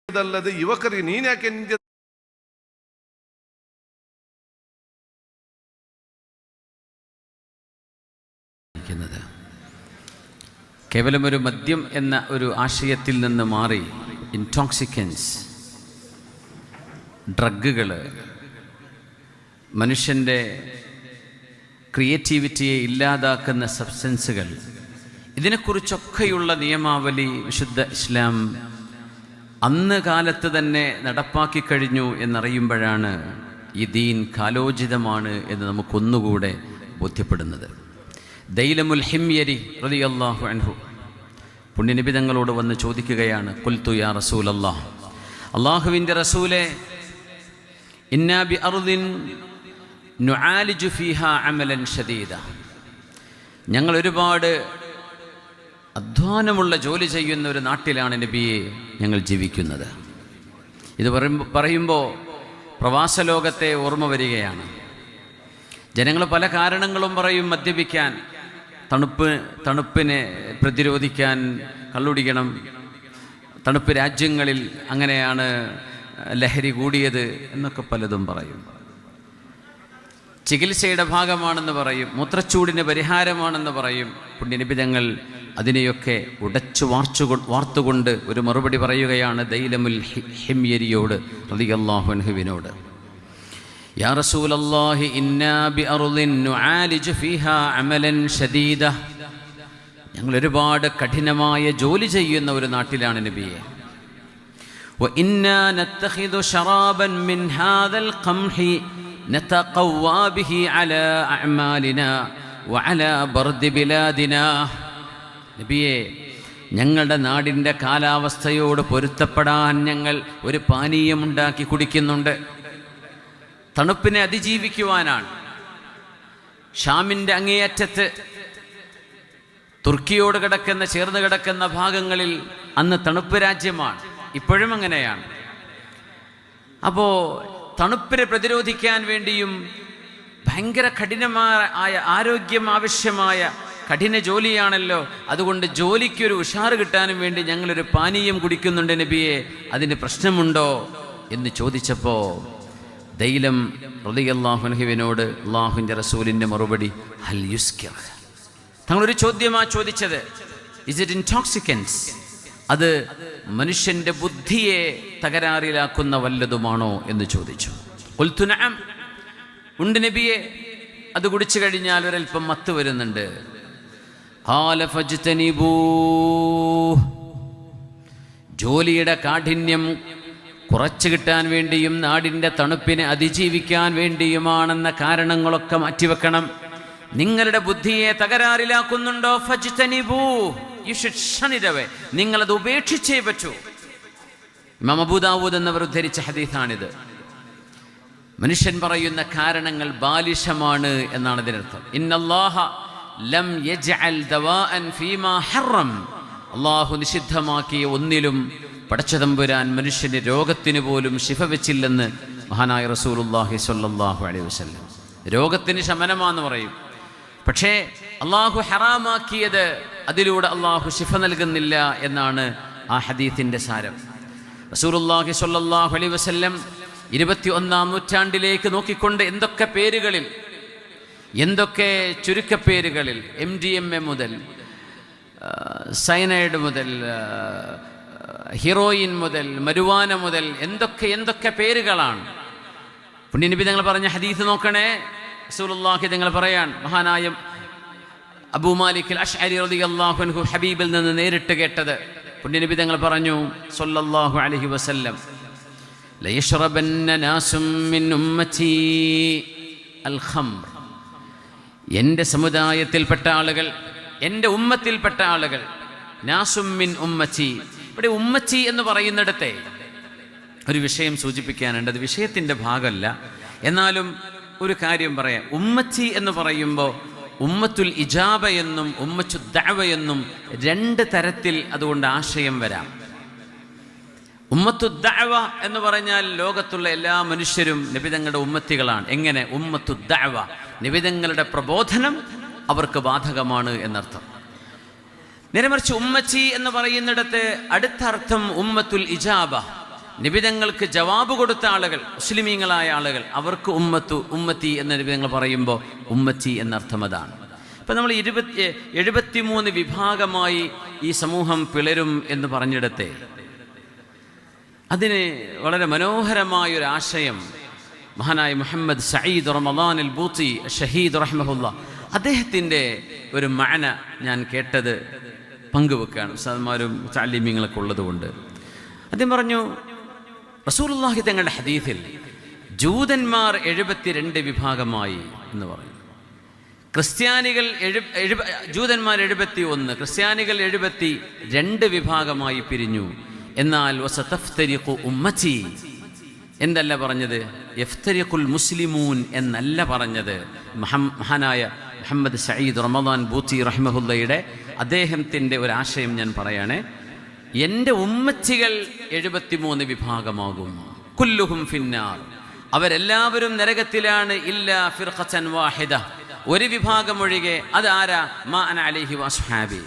ಅಲ್ಲದೆ ಯುವಕರಿಗೆ ನೀನು ಯಾಕೆ ನಿಂತ കേവലം ഒരു മദ്യം എന്ന ഒരു ആശയത്തിൽ നിന്ന് മാറി ഇൻടോക്സിക്കൻസ്, ഡ്രഗുകൾ, മനുഷ്യൻ്റെ ക്രിയേറ്റിവിറ്റിയെ ഇല്ലാതാക്കുന്ന സബ്സ്റ്റൻസുകൾ, ഇതിനെക്കുറിച്ചൊക്കെയുള്ള നിയമാവലി വിശുദ്ധ ഇസ്ലാം അന്ന് കാലത്ത് തന്നെ നടപ്പാക്കി കഴിഞ്ഞു എന്നറിയുമ്പോഴാണ് ഈ ദീൻ കാലോചിതമാണ് എന്ന് നമുക്കൊന്നുകൂടെ ബോധ്യപ്പെടുന്നത്. ദൈലമുൽ ഹിംയരി റളിയല്ലാഹു അൻഹു പുണ്യനബി തങ്ങളോട് വന്ന് ചോദിക്കുകയാണ്, ഖുൽതു യാ റസൂലല്ലാഹ്, അല്ലാഹുവിൻ്റെ റസൂലേ, ഇന്നാ ബി അർദിൻ നുആലിജു ഫീഹാ അമലൻ ഷദീദ, ഞങ്ങൾ ഒരുപാട് അധ്വാനമുള്ള ജോലി ചെയ്യുന്ന ഒരു നാട്ടിലാണ് നബിയെ ഞങ്ങൾ ജീവിക്കുന്നത്. ഇത് പറയുമ്പോൾ പ്രവാസ ലോകത്തെ ഓർമ്മ വരികയാണ്. ജനങ്ങൾ പല കാരണങ്ങളും പറയും. മദ്യപിക്കാൻ, തണുപ്പിനെ പ്രതിരോധിക്കാൻ കള്ളുടിക്കണം, തണുപ്പ് രാജ്യങ്ങളിൽ അങ്ങനെയാണ് ലഹരി കൂടിയത് എന്നൊക്കെ പലതും പറയും. ചികിത്സയുടെ ഭാഗമാണെന്ന് പറയും, മൂത്രച്ചൂടിന് പരിഹാരമാണെന്ന് പറയും. പുണ്യനബി തങ്ങൾ അതിനെയൊക്കെ ഉടച്ചു വാർത്തുകൊണ്ട് ഒരു മറുപടി പറയുകയാണ് ദൈലമുൽ ഹിംയരിയോട് റളിയല്ലാഹു അൻഹുവിനോട്, യാ റസൂലല്ലാഹി ഇന്നാ ബി അർദിൻ നുആലിജു ഫീഹാ അമലൻ ഷദീദ, ഞങ്ങൾ ഒരുപാട് കഠിനമായ ജോലി ചെയ്യുന്ന ഒരു നാട്ടിലാണ് നബിയെ. വ ഇന്നാ നത്തഖിദു ശറാബൻ മിൻ ഹാദൽ ഖംഹി നതഖവ്വാ ബിഹി അലാ അഅമാലിനാ വഅലാ ബർദി ബിലാദിനാ. നബിയെ, ഞങ്ങളുടെ നാടിൻ്റെ കാലാവസ്ഥയോട് പൊരുത്തപ്പെടാൻ ഞങ്ങൾ ഒരു പാനീയമുണ്ടാക്കി കുടിക്കുന്നുണ്ട്. തണുപ്പിനെ അതിജീവിക്കുവാനാണ്. ഷാമിൻ്റെ അങ്ങേയറ്റത്ത് തുർക്കിയോട് ചേർന്ന് കിടക്കുന്ന ഭാഗങ്ങളിൽ അന്ന് തണുപ്പ് രാജ്യമാണ്, ഇപ്പോഴും അങ്ങനെയാണ്. അപ്പോൾ തണുപ്പിനെ പ്രതിരോധിക്കാൻ വേണ്ടിയും ഭയങ്കര കഠിനമായ ആരോഗ്യം ആവശ്യമായ കഠിന ജോലിയാണല്ലോ, അതുകൊണ്ട് ജോലിക്കൊരു ഉഷാറ് കിട്ടാനും വേണ്ടി ഞങ്ങളൊരു പാനീയം കുടിക്കുന്നുണ്ട് നബിയെ, അതിന് പ്രശ്നമുണ്ടോ എന്ന് ചോദിച്ചപ്പോൾ ദൈലം റളിയല്ലാഹു അൻഹുവിനോട് അല്ലാഹുവിൻ്റെ റസൂലിൻ്റെ മറുപടി, ഹൽ യുസ്കിർ, തങ്ങളൊരു ചോദ്യമാണ് ചോദിച്ചത്, ഇസ് ഇറ്റ് ഇൻടോക്സിക്കൻസ്, അത് മനുഷ്യൻ്റെ ബുദ്ധിയെ തകരാറിലാക്കുന്ന വല്ലതുമാണോ എന്ന് ചോദിച്ചു. ഖുൽതു നഅം, ഉണ്ട് നബിയെ, അത് കുടിച്ചു കഴിഞ്ഞാൽ ഒരൽപ്പം മത്ത് വരുന്നുണ്ട്. ഖാല ഫജ്തനിബൂ, ജോലിയുടെ കാഠിന്യം കുറച്ചു കിട്ടാൻ വേണ്ടിയും നാടിൻ്റെ തണുപ്പിനെ അതിജീവിക്കാൻ വേണ്ടിയുമാണെന്ന കാരണങ്ങളൊക്കെ മാറ്റിവെക്കണം. നിങ്ങളുടെ ബുദ്ധിയെ തകരാറിലാക്കുന്നുണ്ടോ, ഫജ്തനിബൂ, യു ഷുഡ് ഷൻ ഇറ്റ് അവേ, നിങ്ങളത് ഉപേക്ഷിച്ചേ പറ്റൂ. ഇമാം അബൂ ദാവൂദ് എന്നവർ ഉദ്ധരിച്ച ഹദീസാണിത്. മനുഷ്യൻ പറയുന്ന കാരണങ്ങൾ ബാലിശമാണ് എന്നാണ് ഇതിനർത്ഥം. ഇന്നല്ലാഹ ലം യജ്അൽ ദവാഅൻ ഫീമാ ഹറം, അല്ലാഹു നിഷിദ്ധമാക്കിയ ഒന്നിലും പടച്ചതമ്പുരാൻ മനുഷ്യന് രോഗത്തിന് പോലും ശിഫ വെച്ചില്ലെന്ന് മഹാനായ റസൂലുള്ളാഹി സ്വല്ലല്ലാഹു അലൈഹി വസല്ലം. രോഗത്തിന് ശമനമാന്ന് പറയും, പക്ഷേ അള്ളാഹു ഹറാമാക്കിയത് അതിലൂടെ അള്ളാഹു ശിഫ നൽകുന്നില്ല എന്നാണ് ആ ഹദീസിൻ്റെ സാരം. റസൂലുള്ളാഹി സ്വല്ലല്ലാഹു അലൈഹി വസല്ലം 21-ാം നൂറ്റാണ്ടിലേക്ക് നോക്കിക്കൊണ്ട് എന്തൊക്കെ പേരുകളിൽ, എന്തൊക്കെ ചുരുക്കപ്പേരുകളിൽ, MDMA മുതൽ സയനൈഡ് മുതൽ ഹീറോയിൻ മുതൽ മരുവാന മുതൽ എന്തൊക്കെ പേരുകളാണ്. പുണ്യനബി തങ്ങൾ പറഞ്ഞ ഹദീസ് നോക്കണേ. റസൂലുള്ളാഹി തങ്ങൾ പറയാൻ, മഹാനായ അബൂ മാലിക് അൽ അശ്അരി റളിയല്ലാഹു അൻഹു ഹബീബിൽ നിന്ന് നേരിട്ട് കേട്ടത്, പുണ്യനബി തങ്ങൾ പറഞ്ഞു സ്വല്ലല്ലാഹു അലൈഹി വസല്ലം, ലയശ്റബന്ന നാസും മിൻ ഉമ്മത്തി അൽ ഖംർ, എൻ്റെ സമുദായത്തിൽപ്പെട്ട ആളുകൾ, എൻ്റെ ഉമ്മത്തിൽപ്പെട്ട ആളുകൾ, നാസും മിൻ ഉമ്മത്തി. ഇവിടെ ഉമ്മത്തി എന്ന് പറയുന്നിടത്തെ ഒരു വിഷയം സൂചിപ്പിക്കാനുണ്ട്. അത് വിഷയത്തിൻ്റെ ഭാഗമല്ല, എന്നാലും ഒരു കാര്യം പറയാം. ഉമ്മത്തി എന്ന് പറയുമ്പോൾ ഉമ്മത്തുൽ ഇജാബ എന്നും ഉമ്മത്തു ദഅവ എന്നും രണ്ട് തരത്തിൽ അതുകൊണ്ട് ആശയം വരാം. ഉമ്മത്തു ദഅവ എന്ന് പറഞ്ഞാൽ ലോകത്തുള്ള എല്ലാ മനുഷ്യരും നബിതങ്ങളുടെ ഉമ്മത്തികളാണ്. എങ്ങനെ? ഉമ്മത്തു ദഅവ, നബിതങ്ങളുടെ പ്രബോധനം അവർക്ക് ബാധകമാണ് എന്നർത്ഥം. നേരെമറിച്ച് ഉമ്മത്തി എന്ന് പറയുന്നിടത്ത് അടുത്ത അർത്ഥം ഉമ്മത്തുൽ ഇജാബ, നിബിതങ്ങൾക്ക് ജവാബ് കൊടുത്ത ആളുകൾ, മുസ്ലിമീങ്ങളായ ആളുകൾ, അവർക്ക് ഉമ്മത്തി എന്ന നിബിതങ്ങൾ പറയുമ്പോൾ ഉമ്മത്തി എന്നർത്ഥം അതാണ്. ഇപ്പം നമ്മൾ 73 വിഭാഗമായി ഈ സമൂഹം പിളരും എന്ന് പറഞ്ഞിടത്തെ അതിന് വളരെ മനോഹരമായൊരാശയം മഹാനായ മുഹമ്മദ് സഈദ് റമദാൻ അൽ ബൂത്തി ഷഹീദ് റഹ്മഹുല്ല അദ്ദേഹത്തിൻ്റെ ഒരു മഅന ഞാൻ കേട്ടത് പങ്കുവെക്കുകയാണ്. ഉസ്താദന്മാരും മുതഅല്ലിമീങ്ങളൊക്കെ ഉള്ളതുകൊണ്ട് അദ്ദേഹം പറഞ്ഞു, റസൂലുള്ളാഹി തങ്ങളുടെ ഹദീസിൽ ജൂതന്മാർ 72 വിഭാഗമായി എന്ന് പറഞ്ഞു. ക്രിസ്ത്യാനികൾ ജൂതന്മാർ 71, ക്രിസ്ത്യാനികൾ 72 വിഭാഗമായി പിരിഞ്ഞു. എന്നാൽ വസതഫ്തരിഖു ഉമ്മത്തി എന്തല്ല പറഞ്ഞത്, യഫ്തരിഖുൽ മുസ്ലിമൂൻ എന്നല്ല പറഞ്ഞത്. മഹാനായ മുഹമ്മദ് സഈദ് റമദാൻ ബൂത്തി റഹ്മഹുല്ലയുടെ അദ്ദേഹത്തിൻ്റെ ഒരാശയം ഞാൻ പറയണേ. എൻ്റെ ഉമ്മത്തികൾ 73 വിഭാഗമാകും. കുല്ലുഹും ഫിന്നാർ, അവരെല്ലാവരും നരകത്തിലാണ്. ഇല്ലാ ഫിർഖതൻ വാഹിദ, ഒരു വിഭാഗം ഒഴികെ. അത് ആരാ? മാ അന അലൈഹി വസ്ഹാബി.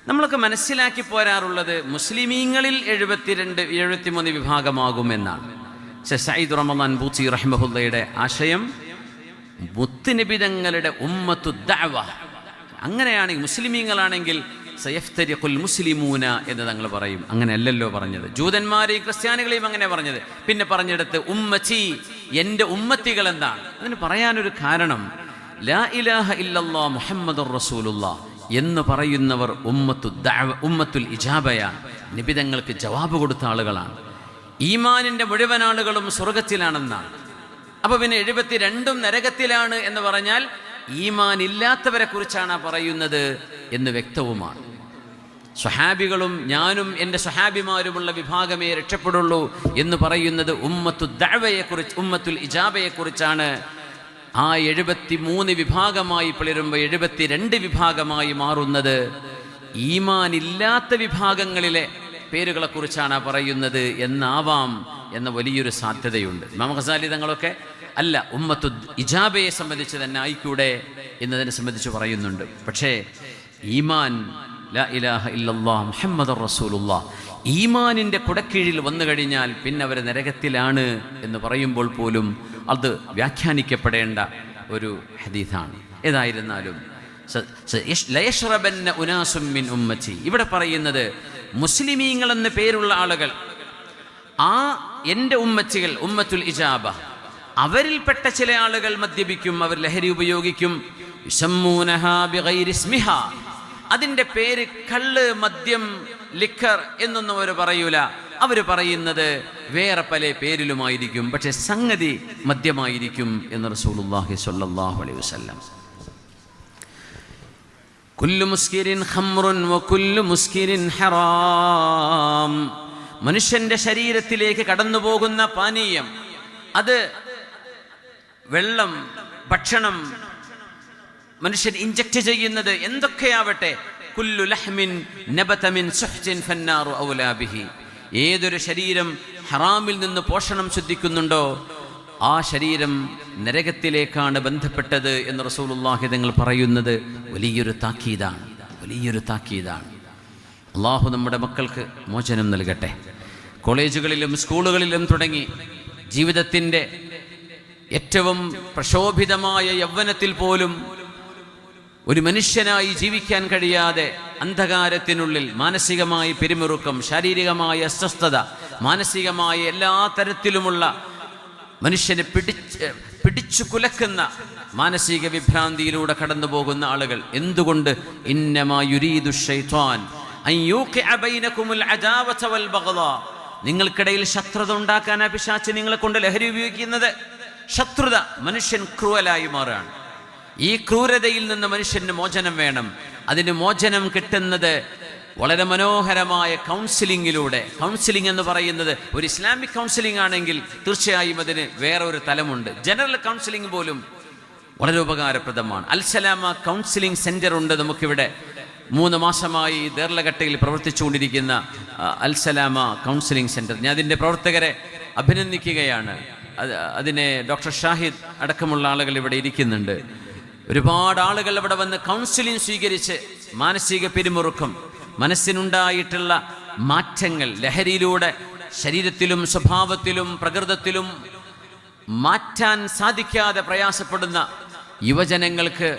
നമ്മളൊക്കെ മനസ്സിലാക്കി പോരാറുള്ളത് മുസ്ലിമീങ്ങളിൽ 73 വിഭാഗമാകുമെന്നാണ്. സഈദ് റമദാൻ ബൂത്തി റഹ്മഹുല്ലയുടെ ആശയം മുത്തുനബി തങ്ങളുടെ ഉമ്മത്തു ദഅവ. അങ്ങനെയാണെങ്കിൽ മുസ്ലിമീങ്ങളാണെങ്കിൽ സയഫ്തരിഖുൽ മുസ്ലിമൂന എന്ന് തങ്ങൾ പറയും. അങ്ങനെയല്ലല്ലോ പറഞ്ഞത്. ജൂതന്മാരെയും ക്രിസ്ത്യാനികളെയും അങ്ങനെ പറഞ്ഞത്. പിന്നെ പറഞ്ഞെടുത്ത് ഉമ്മച്ചി, എൻ്റെ ഉമ്മത്തികൾ എന്താണ്? അതിന് പറയാനൊരു കാരണം, ലാ ഇലാഹ ഇല്ലല്ലാഹ് മുഹമ്മദുർ റസൂലുള്ളാഹ് എന്ന് പറയുന്നവർ ഉമ്മത്തുൽ ഇജാബയാണ്. നിബിതങ്ങൾക്ക് ജവാബ് കൊടുത്ത ആളുകളാണ്. ഈമാനിൻ്റെ മുഴുവൻ ആളുകളും സ്വർഗത്തിലാണെന്നാണ്. അപ്പോൾ പിന്നെ 72 നരകത്തിലാണ് എന്ന് പറഞ്ഞാൽ ഈമാൻ ഇല്ലാത്തവരെ കുറിച്ചാണ് പറയുന്നത് എന്ന് വ്യക്തവുമാണ്. സ്വഹാബികളും ഞാനും എൻ്റെ സ്വഹാബിമാരുമുള്ള വിഭാഗമേ രക്ഷപ്പെടുള്ളൂ എന്ന് പറയുന്നത് ഉമ്മത്തു ദഅവയെക്കുറിച്ച്, ഉമ്മത്തുൽ ഇജാബയെക്കുറിച്ചാണ്. ആ 73 വിഭാഗമായി പിളരുമ്പോൾ 72 വിഭാഗമായി മാറുന്നത് ഈമാൻ ഇല്ലാത്ത വിഭാഗങ്ങളിലെ പേരുകളെക്കുറിച്ചാണ് പറയുന്നത് എന്നാവാം എന്ന വലിയൊരു സാധ്യതയുണ്ട്. ഇമാം ഖസാലി തങ്ങളൊക്കെ അല്ല, ഉമ്മത്തു ഇജാബയെ സംബന്ധിച്ച് തന്നെ ആയിക്കൂടെ എന്നതിനെ സംബന്ധിച്ച് പറയുന്നുണ്ട്. പക്ഷേ ഈമാൻ ലാ ഇലാഹ ഇല്ലല്ലാഹ് മുഹമ്മദുർ റസൂലുള്ളാഹ് ഈമാനിൻ്റെ കുടക്കീഴിൽ വന്നു കഴിഞ്ഞാൽ പിന്നെ അവർ നരകത്തിലാണ് എന്ന് പറയുമ്പോൾ പോലും അത് വ്യാഖ്യാനിക്കപ്പെടേണ്ട ഒരു ഹദീഥാണ്. ഏതായിരുന്നാലും ലയശ്റബന്ന ഉനാസും മിൻ ഉമ്മത്തി, ഇവിടെ പറയുന്നത് മുസ്ലിമീങ്ങൾ എന്ന പേരുള്ള ആളുകൾ, ആ എൻ്റെ ഉമ്മത്തികൾ ഉമ്മത്തുൽ ഇജാബ, അവരിൽപ്പെട്ട ചില ആളുകൾ മദ്യപിക്കും, അവർ ലഹരി ഉപയോഗിക്കും. യുസമ്മൂനഹാ ബിഗൈരി ഇസ്മിഹാ, അതിൻ്റെ പേര് കള്ള്, മദ്യം, ലിക്കർ എന്നൊന്നും അവർ പറയൂല. അവർ പറയുന്നത് വേറെ പല പേരിലുമായിരിക്കും, പക്ഷെ സംഗതി മദ്യമായിരിക്കും എന്ന് റസൂലുള്ളാഹി സ്വല്ലല്ലാഹു അലൈഹി വസല്ലം. കുല്ലു മുസ്കിരിൻ ഖംറുൻ വകുല്ലു മുസ്കിരിൻ ഹറാം, മനുഷ്യന്റെ ശരീരത്തിലേക്ക് കടന്നു പോകുന്ന പാനീയം, അത് വെള്ളം, ഭക്ഷണം, മനുഷ്യൻ ഇഞ്ചക്ട് ചെയ്യുന്നത് എന്തൊക്കെയാവട്ടെ, കുല്ലു ലഹ്മിൻ നബത മിൻ സുഹ്തിൻ ഫന്നാറു ഔലാ ബിഹി, ഏതൊരു ശരീരം ഹറാമിൽ നിന്ന് പോഷണം ശുദ്ധിക്കുന്നുണ്ടോ ആ ശരീരം നരകത്തിലേക്കാണ് ബന്ധപ്പെട്ടത് എന്ന് റസൂലുള്ളാഹി തങ്ങൾ പറയുന്നത് വലിയൊരു താക്കീതാണ്, വലിയൊരു താക്കീതാണ്. അള്ളാഹു നമ്മുടെ മക്കൾക്ക് മോചനം നൽകട്ടെ. കോളേജുകളിലും സ്കൂളുകളിലും തുടങ്ങി ജീവിതത്തിൻ്റെ ഏറ്റവും പ്രക്ഷോഭിതമായ യൗവനത്തിൽ പോലും ഒരു മനുഷ്യനായി ജീവിക്കാൻ കഴിയാതെ അന്ധകാരത്തിനുള്ളിൽ മാനസികമായ പിരിമുറുക്കം, ശാരീരികമായ അസ്വസ്ഥത, മാനസികമായ എല്ലാ തരത്തിലുമുള്ള മനുഷ്യനെ പിടിച്ചു കുലക്കുന്ന മാനസിക വിഭ്രാന്തിയിലൂടെ കടന്നു പോകുന്ന ആളുകൾ. എന്തുകൊണ്ട്? ഇന്നമാ യുരീദു ശൈത്വാൻ അൻ യൂഖിഅ ബൈനകുമുൽ അദാവത വൽ ബഗ്ളാ, നിങ്ങൾക്കിടയിൽ ശത്രുത ഉണ്ടാക്കാൻ പിശാച് നിങ്ങളെ കൊണ്ട് ലഹരി ഉപയോഗിക്കുന്നത്. ശത്രുത, മനുഷ്യൻ ക്രൂവലായി മാറുകയാണ്. ഈ ക്രൂരതയിൽ നിന്ന് മനുഷ്യന് മോചനം വേണം. അതിന് മോചനം കിട്ടുന്നത് വളരെ മനോഹരമായ കൗൺസിലിങ്ങിലൂടെ. കൗൺസിലിംഗ് എന്ന് പറയുന്നത് ഒരു ഇസ്ലാമിക് കൗൺസിലിംഗ് ആണെങ്കിൽ തീർച്ചയായും അതിന് വേറെ ഒരു തലമുണ്ട്. ജനറൽ കൗൺസിലിംഗ് പോലും വളരെ ഉപകാരപ്രദമാണ്. അൽസലാമ കൗൺസിലിംഗ് സെൻറ്റർ ഉണ്ട് നമുക്കിവിടെ. 3 മാസമായി ദേർലഘട്ടയിൽ പ്രവർത്തിച്ചുകൊണ്ടിരിക്കുന്ന അൽസലാമ കൗൺസിലിംഗ് സെൻറ്റർ, ഞാൻ അതിൻ്റെ പ്രവർത്തകരെ അഭിനന്ദിക്കുകയാണ്. അതിനെ ഡോക്ടർ ഷാഹിദ് അടക്കമുള്ള ആളുകൾ ഇവിടെ ഇരിക്കുന്നുണ്ട്. ഒരുപാട് ആളുകൾ ഇവിടെ വന്ന് കൗൺസിലിംഗ് സ്വീകരിച്ച് മാനസിക പിരിമുറുക്കം, മനസ്സിനുണ്ടായിട്ടുള്ള മാറ്റങ്ങൾ, ലഹരിയിലൂടെ ശരീരത്തിലും സ്വഭാവത്തിലും പ്രകൃതത്തിലും മാറ്റാൻ സാധിക്കാതെ പ്രയാസപ്പെടുന്ന യുവജനങ്ങൾക്ക്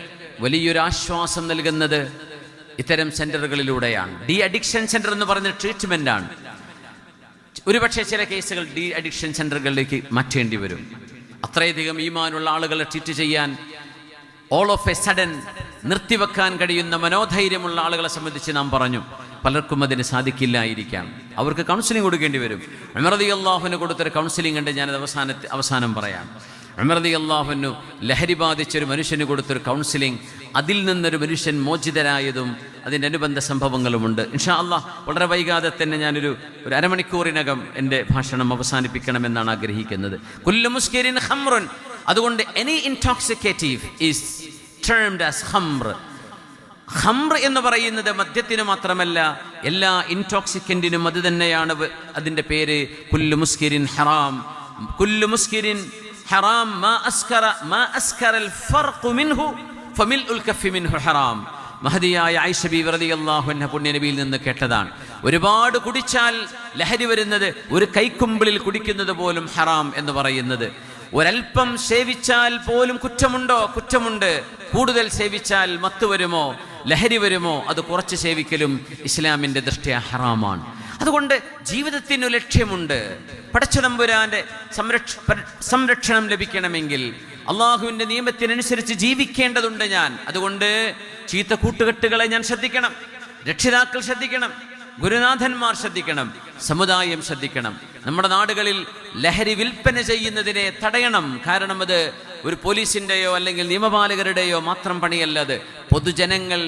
വലിയൊരു ആശ്വാസം നൽകുന്നത് ഇത്തരം സെൻ്ററുകളിലൂടെയാണ്. ഡി അഡിക്ഷൻ സെൻ്റർ എന്ന് പറയുന്ന ട്രീറ്റ്മെൻറ്റാണ്. ഒരുപക്ഷെ ചില കേസുകൾ ഡി അഡിക്ഷൻ സെൻ്ററുകളിലേക്ക് മാറ്റേണ്ടി വരും. അത്രയധികം ഈമാനുള്ള ആളുകളെ ട്രീറ്റ് ചെയ്യാൻ ഓൾ ഓഫ് എ സഡൻ നിർത്തിവെക്കാൻ കഴിയുന്ന മനോധൈര്യമുള്ള ആളുകളെ സംബന്ധിച്ച് നാം പറഞ്ഞു. പലർക്കും അതിന് സാധിക്കില്ലായിരിക്കാം. അവർക്ക് കൗൺസിലിംഗ് കൊടുക്കേണ്ടി വരും. ഉമർ റളിയല്ലാഹുവിന് കൊടുത്തൊരു കൗൺസിലിംഗ് ഉണ്ട്, ഞാനത് അവസാനം പറയാം. ഉമർ റളിയല്ലാഹുവിന് ലഹരി ബാധിച്ചൊരു മനുഷ്യന് കൊടുത്തൊരു കൗൺസിലിംഗ്, അതിൽ നിന്നൊരു മനുഷ്യൻ മോചിതരായതും അതിൻ്റെ അനുബന്ധ സംഭവങ്ങളുമുണ്ട്. ഇൻഷാ അല്ലാഹ് വളരെ വൈകാതെ തന്നെ ഞാനൊരു അരമണിക്കൂറിനകം എൻ്റെ ഭാഷണം അവസാനിപ്പിക്കണമെന്നാണ് ആഗ്രഹിക്കുന്നത്. കുല്ലു മുസ്കിരിൻ ഖംറുൻ, അതുകൊണ്ട് എനി ഇൻടോക്സിക്കേറ്റീവ് ഈസ് ടേംഡ് ആസ് ഖംർ. ഖംർ എന്ന് പറയുന്നത് മദ്യത്തിന് മാത്രമല്ല, എല്ലാ ഇൻടോക്സിക്കൻറ്റിനും അത് തന്നെയാണ് അതിൻ്റെ പേര്. കുല്ലു മുസ്കിരിൻ ഹറാം, കുല്ലു മുസ്കിരിൻ ഹറാം മാ അസ്കറൽ ഫർഖു മിൻഹു ഫമിൽഉൽ കഫി മിൻഹു ഹറാം. മഹദിയായ ആയിഷ ബീവി റളിയല്ലാഹു അൻഹ പുണ്യനബിയിൽ നിന്ന് കേട്ടതാണ്. ഒരുപാട് കുടിച്ചാൽ ലഹരി വരുന്നത്, ഒരു കൈക്കുമ്പിളിൽ കുടിക്കുന്നത് പോലും ഹറാം എന്ന് പറയുന്നത്. ഒരൽപ്പം സേവിച്ചാൽ പോലും കുറ്റമുണ്ടോ? കുറ്റമുണ്ട്. കൂടുതൽ സേവിച്ചാൽ മത്ത് വരുമോ, ലഹരി വരുമോ? അത് കുറച്ച് സേവിക്കലും ഇസ്ലാമിൻ്റെ ദൃഷ്ട്യാ ഹറാമാണ്. അതുകൊണ്ട് ജീവിതത്തിന് ലക്ഷ്യമുണ്ട്. പടച്ചതമ്പുരാന്റെ സംരക്ഷണം ലഭിക്കണമെങ്കിൽ അള്ളാഹുവിൻ്റെ നിയമത്തിനനുസരിച്ച് ജീവിക്കേണ്ടതുണ്ട് ഞാൻ. അതുകൊണ്ട് ചീത്ത കൂട്ടുകെട്ടുകളെ ഞാൻ ശ്രദ്ധിക്കണം, രക്ഷിതാക്കൾ ശ്രദ്ധിക്കണം, ഗുരുനാഥന്മാർ ശ്രദ്ധിക്കണം, സമുദായം ശ്രദ്ധിക്കണം. നമ്മുടെ നാടുകളിൽ ലഹരി വിൽപ്പന ചെയ്യുന്നതിനെ തടയണം. കാരണം അത് ഒരു പോലീസിൻ്റെയോ അല്ലെങ്കിൽ നിയമപാലകരുടെയോ മാത്രം പണിയല്ല. അത് പൊതുജനങ്ങൾ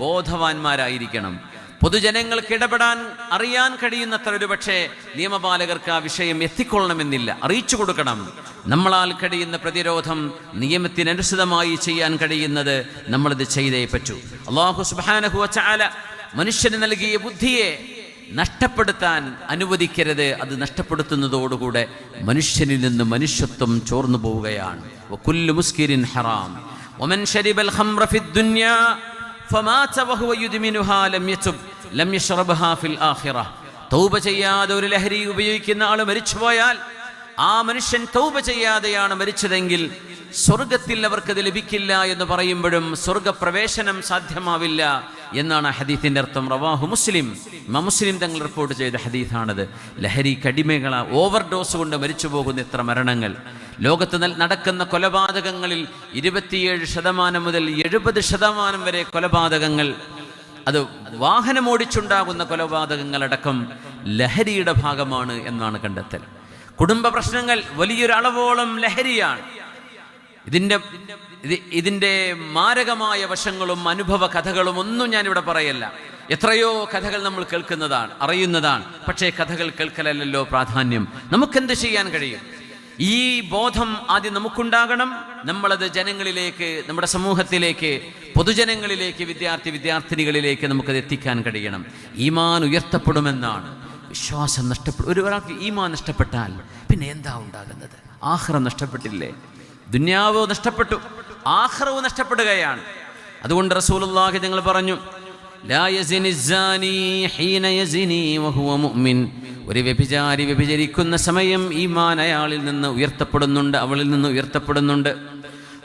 ബോധവാന്മാരായിരിക്കണം. പൊതുജനങ്ങൾക്ക് ഇടപെടാൻ അറിയാൻ കഴിയുന്നത്ര ഒരു പക്ഷേ നിയമപാലകർക്ക് ആ വിഷയം എത്തിക്കൊള്ളണമെന്നില്ല, അറിയിച്ചു കൊടുക്കണം. നമ്മളാൽ കഴിയുന്ന പ്രതിരോധം നിയമത്തിനനുസൃതമായി ചെയ്യാൻ കഴിയുന്നത് നമ്മളിത് ചെയ്തേ പറ്റൂ. അല്ലാഹു സുബ്ഹാനഹു വ തആല മനുഷ്യന് നൽകിയ ബുദ്ധിയെ നഷ്ടപ്പെടുത്താൻ അനുവദിക്കരുത്. അത് നഷ്ടപ്പെടുത്തുന്നതോടുകൂടെ മനുഷ്യനിൽ നിന്ന് മനുഷ്യത്വം ചോർന്നു പോവുകയാണ്. വകുല്ലു മുസ്കിരിൻ ഹറാം വമൻ ശരിബൽ ഖംറ ഫിദ്ദുനിയാ ഫമാത വഹുവ യുദ്മിനുഹാ ലം യശ്റബ്ഹാ ഫിൽ ആഖിറ. തൗബ ചെയ്യാതെ ഒരു ലഹരി ഉപയോഗിക്കുന്ന ആൾ മരിച്ചുപോയാൽ ആ മനുഷ്യൻ തൗബ ചെയ്യാതെയാണ് മരിച്ചതെങ്കിൽ സ്വർഗത്തിൽ അവർക്കത് ലഭിക്കില്ല എന്ന് പറയുമ്പോഴും സ്വർഗപ്രവേശനം സാധ്യമാവില്ല എന്നാണ് ഹദീസിന്റെ അർത്ഥം. റവാഹു മുസ്ലിം, മുസ്ലിം തങ്ങൾ റിപ്പോർട്ട് ചെയ്ത ഹദീസാണത്. ലഹരി കടിമകളാ ഓവർഡോസ് കൊണ്ട് മരിച്ചു പോകുന്ന എത്ര മരണങ്ങൾ. ലോകത്ത് നടക്കുന്ന കൊലപാതകങ്ങളിൽ 27% മുതൽ 70% വരെ കൊലപാതകങ്ങൾ, അത് വാഹനമോടിച്ചുണ്ടാകുന്ന കൊലപാതകങ്ങളടക്കം ലഹരിയുടെ ഭാഗമാണ് എന്നാണ് കണ്ടെത്തൽ. കുടുംബ പ്രശ്നങ്ങൾ വലിയൊരു അളവോളം ലഹരിയാണ്. ഇതിൻ്റെ മാരകമായ വശങ്ങളും അനുഭവ കഥകളും ഒന്നും ഞാനിവിടെ പറയല്ല. എത്രയോ കഥകൾ നമ്മൾ കേൾക്കുന്നതാണ്, അറിയുന്നതാണ്. പക്ഷേ കഥകൾ കേൾക്കലല്ലോ പ്രാധാന്യം. നമുക്കെന്ത് ചെയ്യാൻ കഴിയും? ഈ ബോധം ആദ്യം നമുക്കുണ്ടാകണം. നമ്മളത് ജനങ്ങളിലേക്ക്, നമ്മുടെ സമൂഹത്തിലേക്ക്, പൊതുജനങ്ങളിലേക്ക്, വിദ്യാർത്ഥിനികളിലേക്ക് നമുക്കത് എത്തിക്കാൻ കഴിയണം. ഈമാൻ ഉയർത്തപ്പെടുമെന്നാണ്. വിശ്വാസം നഷ്ടപ്പെടും. ഒരാൾക്ക് ഈമാൻ നഷ്ടപ്പെട്ടാൽ പിന്നെ എന്താ ഉണ്ടാകുന്നത്? ആഖിറം നഷ്ടപ്പെട്ടില്ലേ? ദുനിയാവ് നഷ്ടപ്പെട്ടു, ആഖിറവും നഷ്ടപ്പെടുകയാണ്. അതുകൊണ്ട് റസൂലുള്ളാഹി തങ്ങൾ പറഞ്ഞു, ലാ യസിനി സാനി ഹീന യസിനി വഹുവ മുഅ്മിൻ. ഒരു വ്യഭിചാരി വ്യഭിചരിക്കുന്ന സമയം ഈമാൻ അയാളിൽ നിന്ന് ഉയർത്തപ്പെടുന്നുണ്ട്, അവളിൽ നിന്ന് ഉയർത്തപ്പെടുന്നുണ്ട്.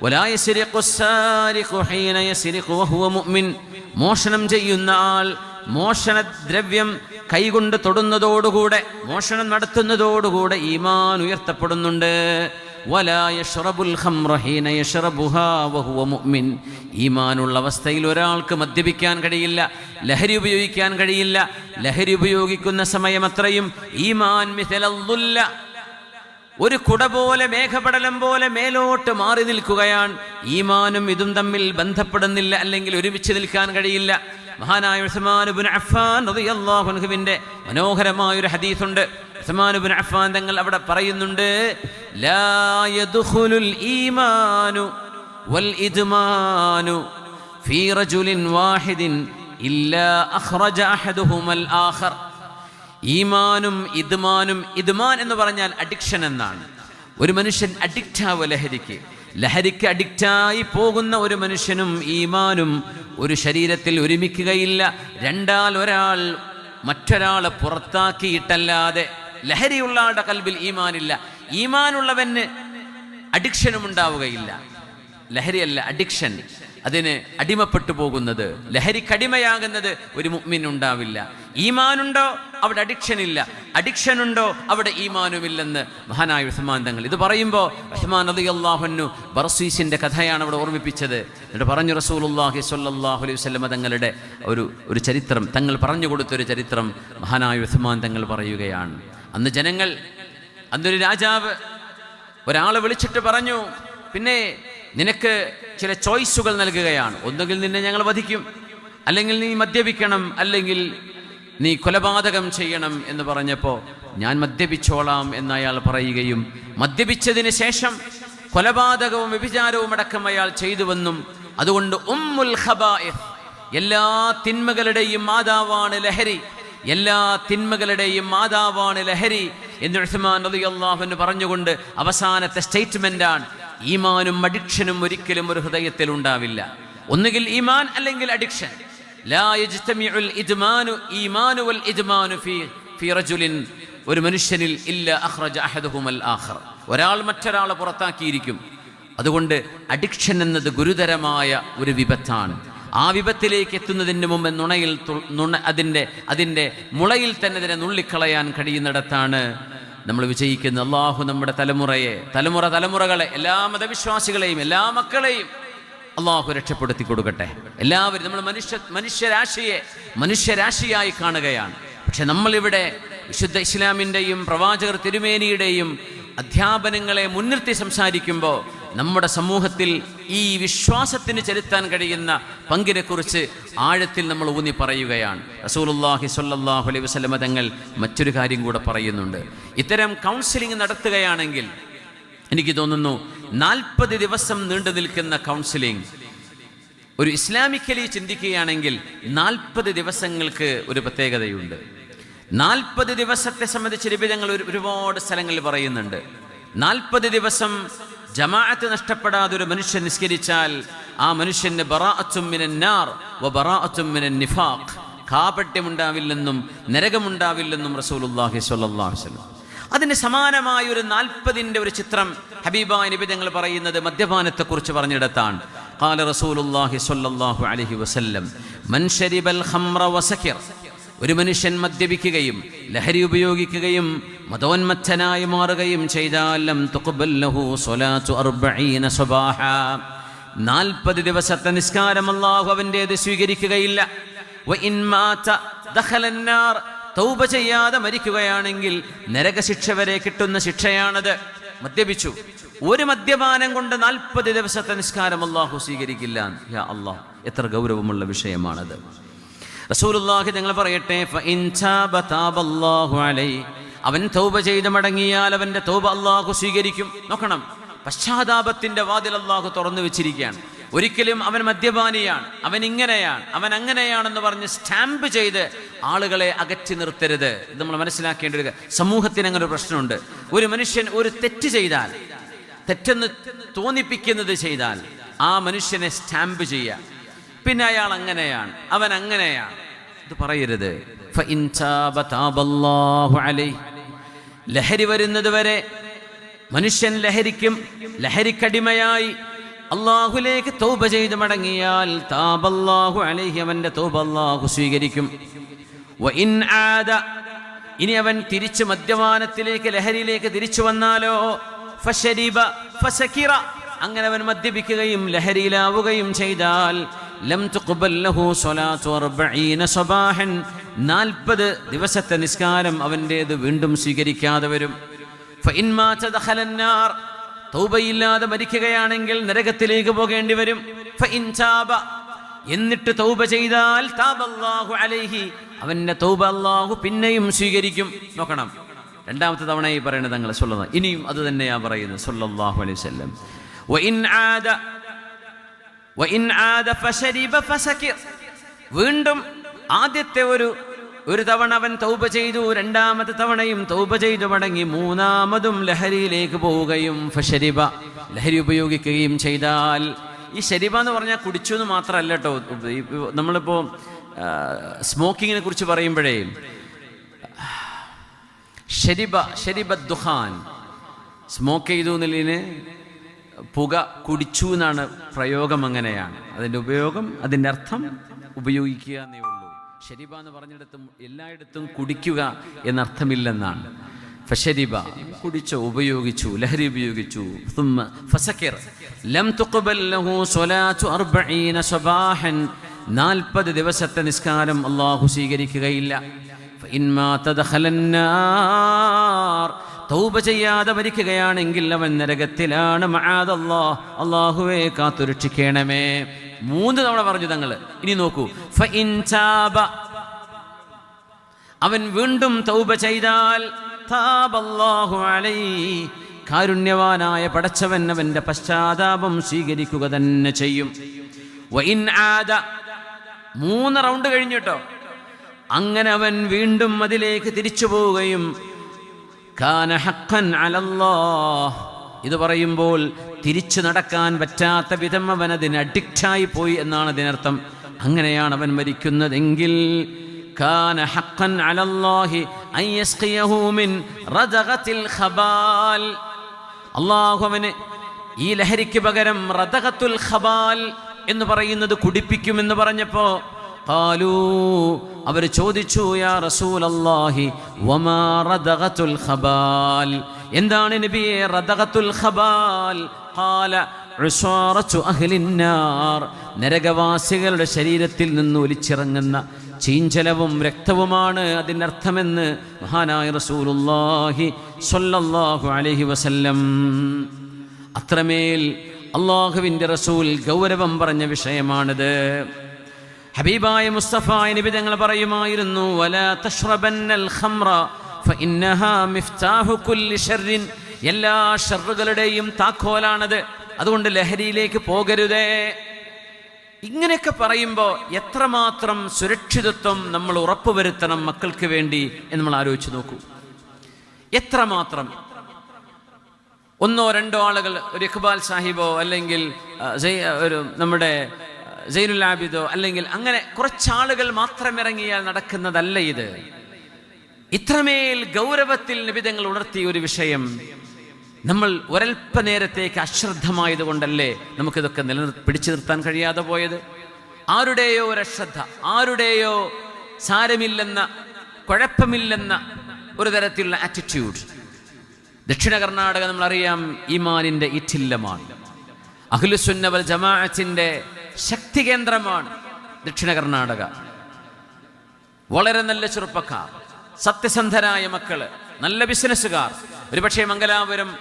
വലാ യസ്രിഖു സാരിഖു ഹീന യസ്രിഖു വഹുവ മുഅ്മിൻ. മോഷണം ചെയ്യുന്ന ആൾ മോഷണദ്രവ്യം കൈകൊണ്ട് തൊടുന്നതോടുകൂടെ, മോഷണം നടത്തുന്നതോടുകൂടെ ഈമാൻ ഉയർത്തപ്പെടുന്നുണ്ട്. വലാ യശ്റബുൽ ഖംറ ഹീന യശ്റബുഹാ വഹുവ മുഅ്മിൻ. ഈമാനുള്ള അവസ്ഥയിൽ ഒരാൾക്ക് മദ്യപിക്കാൻ കഴിയില്ല, ലഹരി ഉപയോഗിക്കാൻ കഴിയില്ല. ലഹരി ഉപയോഗിക്കുന്ന സമയം അത്രയും ഈമാൻ മിഥലദ്ദുല്ല, ഒരു കുട പോലെ, മേഘപടലം പോലെ മേലോട്ട് മാറി നിൽക്കുകയാണ്. ഈമാനും ഇതും തമ്മിൽ ബന്ധപ്പെടുന്നില്ല, അല്ലെങ്കിൽ ഒരുമിച്ച് നിൽക്കാൻ കഴിയില്ല. മഹാനായ ഉസ്മാൻ ഇബ്നു അഫ്ഫാൻ റളിയല്ലാഹു അൻഹുവിന്റെ മനോഹരമായ ഒരു ഹദീസുണ്ട്. ഉസ്മാൻ ഇബ്നു അഫ്ഫാൻ തങ്ങൾ അവിടെ പറയുന്നുണ്ട്, ലാ യദ്ഖുലുൽ ഈമാനു വൽ ഇദ്മാനു ഫീ റജുലിൻ വാഹിദിൻ ഇല്ലാ അഖ്റജ അഹദുഹുമൽ ആഖർ. ഈമാനും ഇദ്മാനും, ഇദ്മാൻ എന്ന് പറഞ്ഞാൽ അഡിക്ഷൻ എന്നാണ്. ഒരു മനുഷ്യൻ അഡിക്റ്റാവുക ലഹരിക്ക് അഡിക്റ്റായി പോകുന്ന ഒരു മനുഷ്യനും ഈമാനും ഒരു ശരീരത്തിൽ ഒരുമിക്കുകയില്ല. രണ്ടാൽ ഒരാൾ മറ്റൊരാളെ പുറത്താക്കിയിട്ടല്ലാതെ. ലഹരിയുള്ള ആളുടെ കൽബിൽ ഈമാനില്ല, ഈമാനുള്ളവന് അഡിക്ഷനും ഉണ്ടാവുകയില്ല. ലഹരിയല്ല, അഡിക്ഷൻ. അതിന് അടിമപ്പെട്ടു പോകുന്നത്, ലഹരിക്കടിമയാകുന്നത് ഒരു മുഅ്മിൻ ഉണ്ടാവില്ല. ഈമാനുണ്ടോ അവിടെ അഡിക്ഷൻ ഇല്ല, അഡിക്ഷൻ ഉണ്ടോ അവിടെ ഈമാനുമില്ലെന്ന് മഹാനായ ഉസ്മാൻ തങ്ങൾ ഇത് പറയുമ്പോൾ ഉസ്മാൻ റളിയല്ലാഹു അൻഹു ബർസീസിന്റെ കഥയാണ് അവിടെ ഓർമ്മിപ്പിച്ചത്. എന്നിട്ട് പറഞ്ഞു റസൂലുള്ളാഹി സ്വല്ലല്ലാഹു അലൈഹി വസല്ലം തങ്ങളുടെ ഒരു ചരിത്രം, തങ്ങൾ പറഞ്ഞു കൊടുത്തൊരു ചരിത്രം മഹാനായ ഉസ്മാൻ തങ്ങൾ പറയുകയാണ്. അന്ന് ജനങ്ങൾ, അന്നൊരു രാജാവ് ഒരാളെ വിളിച്ചിട്ട് പറഞ്ഞു, പിന്നെ നിനക്ക് ചില ചോയ്സുകൾ നൽകുകയാണ്, ഒന്നുകിൽ നിന്നെ ഞങ്ങൾ വധിക്കും, അല്ലെങ്കിൽ നീ മദ്യപിക്കണം, അല്ലെങ്കിൽ നീ കൊലപാതകം ചെയ്യണം എന്ന് പറഞ്ഞപ്പോൾ ഞാൻ മദ്യപിച്ചോളാം എന്ന് അയാൾ പറയുകയും മദ്യപിച്ചതിന് ശേഷം കൊലപാതകവും വ്യഭിചാരവും അടക്കം അയാൾ ചെയ്തുവെന്നും അതുകൊണ്ട് ഉമ്മുൽ ഖബായിസ്, എല്ലാ തിന്മകളുടെയും മാതാവാണ് ലഹരി, എല്ലാ തിന്മകളുടെയും മാതാവാണ് ലഹരി എന്ന് ഉസ്മാൻ റളിയല്ലാഹു അൻഹു പറഞ്ഞുകൊണ്ട് അവസാനത്തെ സ്റ്റേറ്റ്മെന്റാണ്, ഈമാനും അഡിക്ഷനും ഒരിക്കലും ഒരു ഹൃദയത്തിൽ ഉണ്ടാവില്ല. ഒന്നുകിൽ ഈമാൻ അല്ലെങ്കിൽ അഡിക്ഷൻ. ലാ യജ്തമിഉൽ ഇദ്മാനു ഈമാനു വൽ ഇദ്മാനു ഫീ റജുലിൻ, ഒരു മനുഷ്യനിൽ ഇല്ല അഖ്റജ അഹദുഹുൽ ആഖർ, ഒരാൾ മറ്റൊരാളെ പുറത്താക്കിയിരിക്കും. അതുകൊണ്ട് അഡിക്ഷൻ എന്നത് ഗുരുതരമായ ഒരു വിപത്താണ്. ആ വിപത്തിലേക്ക് എത്തുന്നതിന് മുമ്പ് അതിൻ്റെ മുളയിൽ തന്നെ അതിനെ നുള്ളിക്കളയാൻ കഴിയുന്നിടത്താണ് നമ്മൾ വിജയിക്കുന്നത്. അള്ളാഹു നമ്മുടെ തലമുറകളെ എല്ലാ മതവിശ്വാസികളെയും എല്ലാ മക്കളെയും അള്ളാഹു രക്ഷപ്പെടുത്തി കൊടുക്കട്ടെ. എല്ലാവരും നമ്മൾ മനുഷ്യരാശിയായി കാണുകയാണ്. പക്ഷെ നമ്മളിവിടെ വിശുദ്ധ ഇസ്ലാമിൻ്റെയും പ്രവാചകർ തിരുമേനിയുടെയും അധ്യാപനങ്ങളെ മുൻനിർത്തി സംസാരിക്കുമ്പോൾ നമ്മുടെ സമൂഹത്തിൽ ഈ വിശ്വാസത്തിന് ചെലുത്താൻ കഴിയുന്ന പങ്കിനെക്കുറിച്ച് ആഴത്തിൽ നമ്മൾ ഊന്നി പറയുകയാണ്. റസൂലുള്ളാഹി സ്വല്ലല്ലാഹു അലൈഹി വസല്ലം തങ്ങൾ മറ്റൊരു കാര്യം കൂടെ പറയുന്നുണ്ട്. ഇത്തരം കൗൺസിലിംഗ് നടത്തുകയാണെങ്കിൽ എനിക്ക് തോന്നുന്നു 40 ദിവസം നീണ്ടു നിൽക്കുന്ന കൗൺസിലിംഗ്, ഒരു ഇസ്ലാമിക്കലി ചിന്തിക്കുകയാണെങ്കിൽ 40 ദിവസങ്ങൾക്ക് ഒരു പ്രത്യേകതയുണ്ട്. 40 ദിവസത്തെ സംബന്ധിച്ച് നിബിധങ്ങൾ ഒരുപാട് സ്ഥലങ്ങളിൽ പറയുന്നുണ്ട്. 40 ദിവസം ജമാഅത്ത് നഷ്ടപ്പെടാതെ ഒരു മനുഷ്യൻ നിസ്കരിച്ചാൽ ആ മനുഷ്യന് ബറാഅത്തും മിനൻ നാർ വ ബറാഅത്തും മിനൻ നിഫാഖ്, കാപട്യമുണ്ടാവില്ലെന്നും നരകമുണ്ടാവില്ലെന്നും റസൂലുള്ളാഹി സ്വല്ലല്ലാഹു അലൈഹി വസല്ലം. അതിന് സമാനമായ ഒരു 40ന്റെ ഒരു ചിത്രം ഹബീബായ നബി തങ്ങൾ പറയുന്നത് മദ്യപാനത്തെക്കുറിച്ച് പറഞ്ഞിടത്താണ്. ഖാല റസൂലുള്ളാഹി സ്വല്ലല്ലാഹു അലൈഹി വസല്ലം മൻ ശരിബൽ ഖംറ വസകിർ, ഒരു മനുഷ്യൻ മദ്യപിക്കുകയും ലഹരി ഉപയോഗിക്കുകയും മതോന്മത്തനായി മാറുകയും ചെയ്താൽ ലം തുഖ്ബൽ ലഹു സ്വലാത്തു 40 സ്വബാഹ, 40 ദിവസത്തെ നിസ്കാരം അല്ലാഹു അവൻ്റേത് സ്വീകരിക്കുകയില്ല. വ ഇൻ മാത ദഖലൻ നാർ, തൗബ ചെയ്യാതെ മരിക്കുകയാണെങ്കിൽ നരകശിക്ഷ വരെ കിട്ടുന്ന ശിക്ഷയാണത്. മദ്യപിച്ചു, ഒരു മദ്യപാനം കൊണ്ട് 40 ദിവസത്തെ നിസ്കാരം അല്ലാഹു സ്വീകരിക്കില്ല. യാ അല്ലാഹ്, എത്ര ഗൗരവമുള്ള വിഷയമാണത്. റസൂലുള്ളാഹി തങ്ങൾ പറയട്ടെ, ഫഇൻ താബ താബല്ലാഹു അലൈഹി, അവൻ തൗബ ചെയ്ത് മടങ്ങിയാൽ അവൻ്റെ തൗബ അല്ലാഹു സ്വീകരിക്കും. നോക്കണം, പശ്ചാത്താപത്തിന്റെ വാതിൽ അല്ലാഹു തുറന്നു വെച്ചിരിക്കുകയാണ്. ഒരിക്കലും അവൻ മദ്യപാനിയാണ്, അവൻ ഇങ്ങനെയാണ്, അവൻ അങ്ങനെയാണെന്ന് പറഞ്ഞ് സ്റ്റാമ്പ് ചെയ്ത് ആളുകളെ അകറ്റി നിർത്തരുത്. ഇത് നമ്മൾ മനസ്സിലാക്കേണ്ട ഒരു സമൂഹത്തിന് അങ്ങനെ ഒരു പ്രശ്നമുണ്ട്. ഒരു മനുഷ്യൻ ഒരു തെറ്റ് ചെയ്താൽ, തെറ്റെന്ന് തോന്നിപ്പിക്കുന്നത് ചെയ്താൽ ആ മനുഷ്യനെ സ്റ്റാമ്പ് ചെയ്യുക, പിന്നെ അയാൾ അങ്ങനെയാണ്, അവൻ അങ്ങനെയാണ്, ഇത് പറയരുത്. ഫഇൻ താബ താബല്ലാഹു അലൈഹി, ലഹരി വരുന്നത് വരെ മനുഷ്യൻ ലഹരിക്കടിമയായി അള്ളാഹുലേക്ക് തൗബ ചെയ്ത് മടങ്ങിയാൽ താബല്ലാഹു അലൈഹി, അവന്റെ തൗബ അല്ലാഹു സ്വീകരിക്കും. വ ഇൻ ആദ, ഇനി അവൻ തിരിച്ച് മദ്യപാനത്തിലേക്ക് ലഹരിയിലേക്ക് തിരിച്ചു വന്നാലോ ഫശരിബ ഫസകിറ, അങ്ങനെ അവൻ മദ്യപിക്കുകയും ലഹരിയിലാവുകയും ചെയ്താൽ ലം തുഖ്ബൽ ലഹു സ്വലാത്തു 40 സ്വബാഹൻ, 40 ദിവസത്തെ നിസ്കാരം അവൻ്റേത് വീണ്ടും സ്വീകരിക്കാതെ വരും. ഫഇൻ മാത ദഖലൻ നാർ, തൗബയില്ലാതെ മരിക്കുകയാണെങ്കിൽ നരകത്തിലേക്ക് പോകേണ്ടി വരും. ഫഇൻ താബ, എന്നിട്ട് തൗബ ചെയ്താൽ താബല്ലാഹു അലൈഹി, അവന്റെ തൗബ അല്ലാഹു പിന്നെയും സ്വീകരിക്കും. നോക്കണം, രണ്ടാമത്തെ തവണ ഈ പറയുന്നത് തങ്ങൾ സ്വല്ലല്ലാഹു, ഇനിയും അത് തന്നെയാ പറയുന്നത് സ്വല്ലല്ലാഹു അലൈഹി വസല്ലം. വഇൻ ആദ ഫശരിബ ഫസകിർ, വീണ്ടും ആദ്യത്തെ ഒരു തവണ അവൻ തൗബ ചെയ്തു, രണ്ടാമത്തെ തവണയും തൗബ ചെയ്തു മടങ്ങി, മൂന്നാമതും ലഹരിയിലേക്ക് പോവുകയും ഫശരിബ, ലഹരി ഉപയോഗിക്കുകയും ചെയ്താൽ, ഈ ശരിബ എന്ന് പറഞ്ഞാൽ കുടിച്ചു എന്ന് മാത്രമല്ല കേട്ടോ. നമ്മളിപ്പോൾ സ്മോക്കിങ്ങിനെ കുറിച്ച് പറയുമ്പോഴേ ശരിബ ദുഖാൻ, സ്മോക്ക് ചെയ്തു എന്നുള്ളതിന് പുക കുടിച്ചു എന്നാണ് പ്രയോഗം, അങ്ങനെയാണ് അതിൻ്റെ ഉപയോഗം. അതിൻ്റെ അർത്ഥം ഉപയോഗിക്കുക എന്നേ ഉള്ളൂ. ഷരിബ എന്ന് പറഞ്ഞിടത്തും എല്ലായിടത്തും കുടിക്കുക എന്നർത്ഥമില്ലെന്നാണ്. ഫശരിബ കുടിച്ചോ, ഉപയോഗിച്ചു, ലഹരി ഉപയോഗിച്ചു. ഫസക്കിർ ലം തുഖ്ബൽ ലഹു സ്വലാത്തു 40 സ്വബാഹൻ 40 ദിവസത്തെ നിസ്കാരം അല്ലാഹു സ്വീകരിക്കുകയില്ല. ഫഇൻമാ തദഖലന്നാർ തൗബ ചെയ്യാതെ മരിക്കുകയാണെങ്കിൽ അവൻ നരകത്തിലാണ്. മആദല്ലാഹ്, അല്ലാഹുവേ കാത്തുരക്ഷിക്കണമേ. 3 തവണ പറഞ്ഞു തങ്ങൾ. ഇനി നോക്കൂ, ഫഇൻ താബ അവൻ വീണ്ടും തൗബ ചെയ്താൽ താബല്ലാഹു അലൈഹി കാരുണ്യവാനായ പടച്ചവൻ അവന്റെ പശ്ചാത്താപം സ്വീകരിക്കുക തന്നെ ചെയ്യും. വഇൻ ആദ 3 റൗണ്ട് കഴിഞ്ഞിട്ടോ അങ്ങനെ അവൻ വീണ്ടും അതിലേക്ക് തിരിച്ചു പോവുകയും കാന ഹഖൻ അലല്ലാഹ് ഇത് പറയുമ്പോൾ തിരിച്ചു നടക്കാൻ പറ്റാത്ത വിധം അവൻ അതിന് അഡിക്റ്റായി പോയി എന്നാണ് അതിനർത്ഥം. അങ്ങനെയാണ് അവൻ മരിക്കുന്നതെങ്കിൽ കാന ഹഖൻ അലല്ലാഹി അൻ യസ്ഖിയഹു മിൻ റദഗത്തിൽ ഖബാൽ അല്ലാഹു അവന് ഈ ലഹരിക്ക് പകരം റദഗത്തുൽ ഖബാൽ എന്ന് പറയുന്നത് കുടിപ്പിക്കുമെന്ന് പറഞ്ഞപ്പോൾ ഖാലൂ അവർ ചോദിച്ചു, യാ റസൂലല്ലാഹി വമാ റദഗത്തുൽ ഖബാൽ, എന്താണ് നബിയെ റദഗത്തുൽ ഖബാൽ? ഖാല ഉസ്വാറത്തു അഹ്ലിന്നാർ, നരകവാസികളുടെ ശരീരത്തിൽ നിന്ന് ഒലിച്ചിറങ്ങുന്ന ചീഞ്ചലവും രക്തവുമാണ് അതിൻ്റെ അർത്ഥമെന്ന് മഹാനായ റസൂലുള്ളാഹി സ്വല്ലല്ലാഹു അലൈഹി വസല്ലം. അത്രമേൽ അല്ലാഹുവിൻ്റെ റസൂൽ ഗൗരവം പറഞ്ഞ വിഷയമാണിത്. ഹബീബായ മുസ്തഫ നബി തങ്ങൾ പറയുമായിരുന്നു, വലാ തശ്റബന്നൽ ഖംറ ഫഇന്നഹാ മിഫ്താഹു കുല്ലി ശർറിൻ, എല്ലാ ഷർറുകളുടെയും താക്കോലാണത്, അതുകൊണ്ട് ലഹരിയിലേക്ക് പോകരുതേ. ഇങ്ങനെയൊക്കെ പറയുമ്പോൾ എത്രമാത്രം സുരക്ഷിതത്വം നമ്മൾ ഉറപ്പുവരുത്തണം മക്കൾക്ക് വേണ്ടി എന്ന് നമ്മൾ ആലോചിച്ച് നോക്കൂ. എത്രമാത്രം 1-2 ആളുകൾ, ഒരു ഇഖ്ബാൽ സാഹിബോ അല്ലെങ്കിൽ ഒരു നമ്മുടെ സൈനുൽ ആബിദോ അല്ലെങ്കിൽ അങ്ങനെ കുറച്ചാളുകൾ മാത്രം ഇറങ്ങിയാൽ നടക്കുന്നതല്ല ഇത്. ഇത്രമേൽ ഗൗരവത്തിൽ നിബിധങ്ങൾ ഉണർത്തിയ ഒരു വിഷയം നമ്മൾ ഒരൽപ്പ നേരത്തേക്ക് അശ്രദ്ധമായതുകൊണ്ടല്ലേ നമുക്കിതൊക്കെ പിടിച്ചു നിർത്താൻ കഴിയാതെ പോയത്. ആരുടെയോ ഒരു അശ്രദ്ധ, ആരുടെയോ സാരമില്ലെന്ന, കുഴപ്പമില്ലെന്ന ഒരു തരത്തിലുള്ള ആറ്റിറ്റ്യൂഡ്. ദക്ഷിണ കർണാടക നമ്മളറിയാം ഈമാനിൻ്റെ ഈറ്റില്ലമാണ്, അഹ്ലുസുന്ന വൽ ജമാഅത്തിന്റെ ശക്തി കേന്ദ്രമാണ് ദക്ഷിണ കർണാടക. വളരെ നല്ല ചെറുപ്പക്കാർ, സത്യസന്ധരായ മക്കള്, നല്ല ബിസിനസ്സുകാർ. ഒരുപക്ഷെ മംഗലാപുരം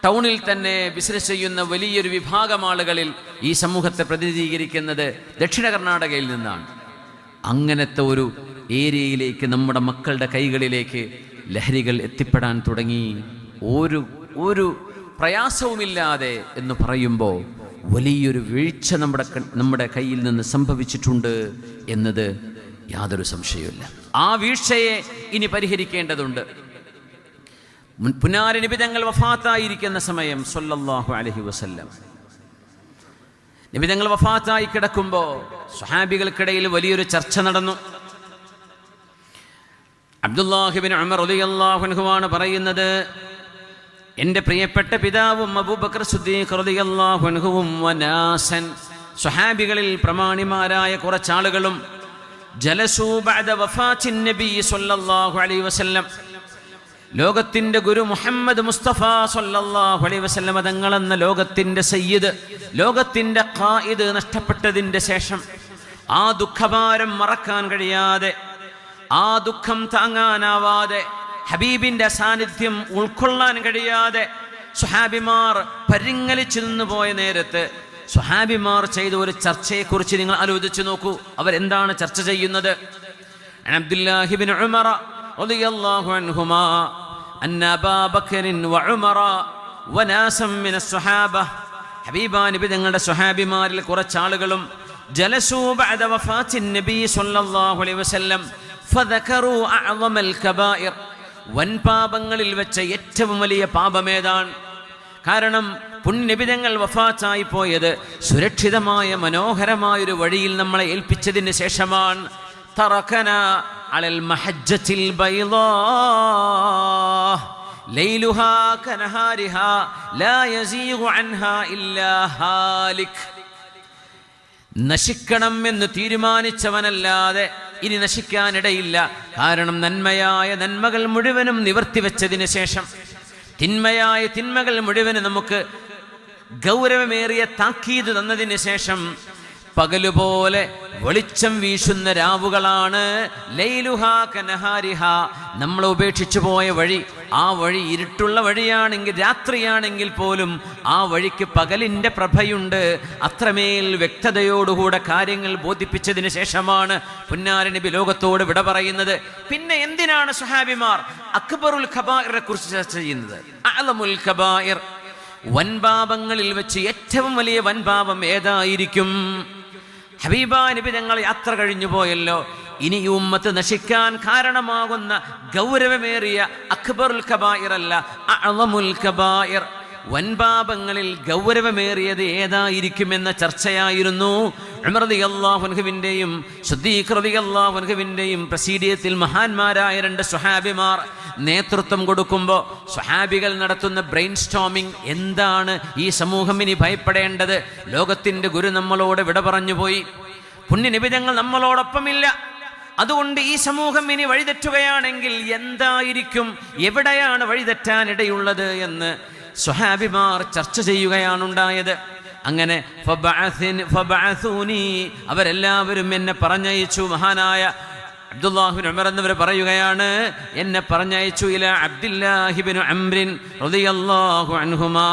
ടൗണിൽ തന്നെ ബിസിനസ് ചെയ്യുന്ന വലിയൊരു വിഭാഗം ആളുകളിൽ ഈ സമൂഹത്തെ പ്രതിനിധീകരിക്കുന്നത് ദക്ഷിണ കർണാടകയിൽ നിന്നാണ്. അങ്ങനത്തെ ഒരു ഏരിയയിലേക്ക് നമ്മുടെ മക്കളുടെ കൈകളിലേക്ക് ലഹരികൾ എത്തിപ്പെടാൻ തുടങ്ങി. ഒരു പ്രയാസവുമില്ലാതെ എന്ന് പറയുമ്പോൾ വലിയൊരു വീഴ്ച നമ്മുടെ കയ്യിൽ നിന്ന് സംഭവിച്ചിട്ടുണ്ട് എന്നത് യാതൊരു സംശയവുമില്ല. ആ വീഴ്ചയെ ഇനി പരിഹരിക്കേണ്ടതുണ്ട്. പുനാരി നബി തങ്ങൾ വഫാത്തായിരിക്കുന്ന സമയം സല്ലല്ലാഹു അലൈഹി വസല്ലം, നബി തങ്ങൾ വഫാത്തായി കിടക്കുമ്പോൾ സ്വഹാബികൾക്കിടയിൽ വലിയൊരു ചർച്ച നടന്നു. അബ്ദുല്ലാഹിബ്നു ഉമർ റളിയല്ലാഹു അൻഹുവാണ് പറയുന്നത്, എൻ്റെ പ്രിയപ്പെട്ട പിതാവും അബൂബക്കർ സിദ്ദീഖ് റളിയല്ലാഹു അൻഹുവും വനാസൻ, സ്വഹാബികളിൽ പ്രമാണിമാരായ കുറച്ചാളുകളും ജലസൂ ബഅദ വഫാത്തിൻ നബി സല്ലല്ലാഹു അലൈഹി വസല്ലം, ലോകത്തിൻ്റെ ഗുരു മുഹമ്മദ് മുസ്തഫ സല്ലല്ലാഹു അലൈഹി വസല്ലം തങ്ങളെന്ന ലോകത്തിൻ്റെ സയ്യിദ്, ലോകത്തിൻ്റെ ഖായിദ് നഷ്ടപ്പെട്ടതിൻ്റെ ശേഷം ആ ദുഃഖഭാരം മറക്കാൻ കഴിയാതെ, ആ ദുഃഖം താങ്ങാനാവാതെ, ഹബീബിൻ്റെ സാന്നിധ്യം ഉൾക്കൊള്ളാൻ കഴിയാതെ സ്വഹാബിമാർ പരിങ്ങലിച്ചു നിന്ന് പോയ നേരത്ത് സ്വഹാബിമാർ ചെയ്ത ഒരു ചർച്ചയെക്കുറിച്ച് നിങ്ങൾ ആലോചിച്ച് നോക്കൂ. അവരെന്താണ് ചർച്ച ചെയ്യുന്നത്? അബ്ദുല്ലാഹി ഇബ്നു ഉമർ റളിയല്ലാഹു അൻഹുമാ അന്ന അബാ ബക്കറിൻ വഉമറ വനാസം മിനസ് സ്വഹാബ, ഹബീബാ നബി തങ്ങളുടെ സ്വഹാബിമാരിൽ കുറച്ചാളുകളും ജലസൂ ബഅദ വഫാത്തിൻ നബി സല്ലല്ലാഹു അലൈഹി വസല്ലം ഫദകറു അഅ്ളമൽ കബായിർ, വൻപാപങ്ങളിൽ വെച്ച ഏറ്റവും വലിയ പാപമേതാണ്? കാരണം പുണ്യനിബിതങ്ങൾ വഫാത്തായി പോയത് സുരക്ഷിതമായ മനോഹരമായൊരു വഴിയിൽ നമ്മളെ ഏൽപ്പിച്ചതിന് ശേഷമാണ്. തറകന അലൽ മഹജ്ജത്തിൽ ബൈളാ, ലൈലുഹാ കനഹാരിഹാ ലാ യസീഗു അൻഹാ ഇല്ലാ ഹാലിക്. നശിക്കണം എന്ന് തീരുമാനിച്ചവനല്ലാതെ ഇനി നശിക്കാനിടയില്ല. കാരണം നന്മയായ നന്മകൾ മുഴുവനും നിവർത്തിവെച്ചതിന് ശേഷം, തിന്മയായ തിന്മകൾ മുഴുവനും നമുക്ക് ഗൗരവമേറിയ താക്കീത് തന്നതിന് ശേഷം പകലുപോലെ വെളിച്ചം വീശുന്ന രാവുകളാണ് ലൈലുഹാ കനഹാരിഹാ. നമ്മൾ ഉപേക്ഷിച്ചു പോയ വഴി, ആ വഴി ഇരുട്ടുള്ള വഴിയാണെങ്കിൽ, രാത്രിയാണെങ്കിൽ പോലും ആ വഴിക്ക് പകലിൻ്റെ പ്രഭയുണ്ട്. അത്രമേൽ വ്യക്തതയോടുകൂടെ കാര്യങ്ങൾ ബോധിപ്പിച്ചതിന് ശേഷമാണ് പുന്നാര നബി ലോകത്തോട് വിട പറയുന്നത്. പിന്നെ എന്തിനാണ് സ്വഹാബിമാർ അക്ബറുൽ ഖബായിറെ കുറിച്ച് ചർച്ച ചെയ്യുന്നത്? അഅ്ലമുൽ ഖബായിർ, വൻപാപങ്ങളിൽ വെച്ച് ഏറ്റവും വലിയ വൻപാപം ഏതായിരിക്കും? ഹബീബ നബി തങ്ങൾ യാത്ര കഴിഞ്ഞു പോയല്ലോ. ഇനി ഈ ഉമ്മത്ത് നശിക്കാൻ കാരണമാകുന്ന ഗൗരവമേറിയ അക്ബറുൽ ഖബായിർ അല്ല, അഅ്ലമുൽ ഖബായിർ, വൻപാപങ്ങളിൽ ഗൗരവമേറിയത് ഏതായിരിക്കുമെന്ന ചർച്ചയായിരുന്നു ഉമർ റളിയല്ലാഹു അൻഹുവിൻ്റെയും സിദ്ദീഖ് റളിയല്ലാഹു അൻഹുവിൻ്റെയും പ്രസീഡിയത്തിൽ മഹാന്മാരായ രണ്ട് സ്വഹാബിമാർ നേതൃത്വം കൊടുക്കുമ്പോൾ സ്വഹാബികൾ നടത്തുന്ന ബ്രെയിൻ സ്റ്റോമിംഗ്. എന്താണ് ഈ സമൂഹം ഇനി ഭയപ്പെടേണ്ടത്? ലോകത്തിൻ്റെ ഗുരു നമ്മളോട് വിട പറഞ്ഞുപോയി, പുണ്യനബി തങ്ങൾ നമ്മളോടൊപ്പമില്ല. അതുകൊണ്ട് ഈ സമൂഹം ഇനി വഴിതെറ്റുകയാണെങ്കിൽ എന്തായിരിക്കും, എവിടെയാണ് വഴിതെറ്റാനിടയുള്ളത് എന്ന് സ്വഹാബിമാർ ചർച്ച ചെയ്യുകയാണുണ്ടായത്. അങ്ങനെ അവരെല്ലാവരും എന്നെ പറഞ്ഞയച്ചു. മഹാനായ അബ്ദുല്ലാഹിബ്നു ഉമർ എന്നിവർ പറയുകയാണ്, എന്നെ പറഞ്ഞയച്ചു ഇല അബ്ദുല്ലാഹിബ്നു അംറിൻ റളിയല്ലാഹു അൻഹുമാ,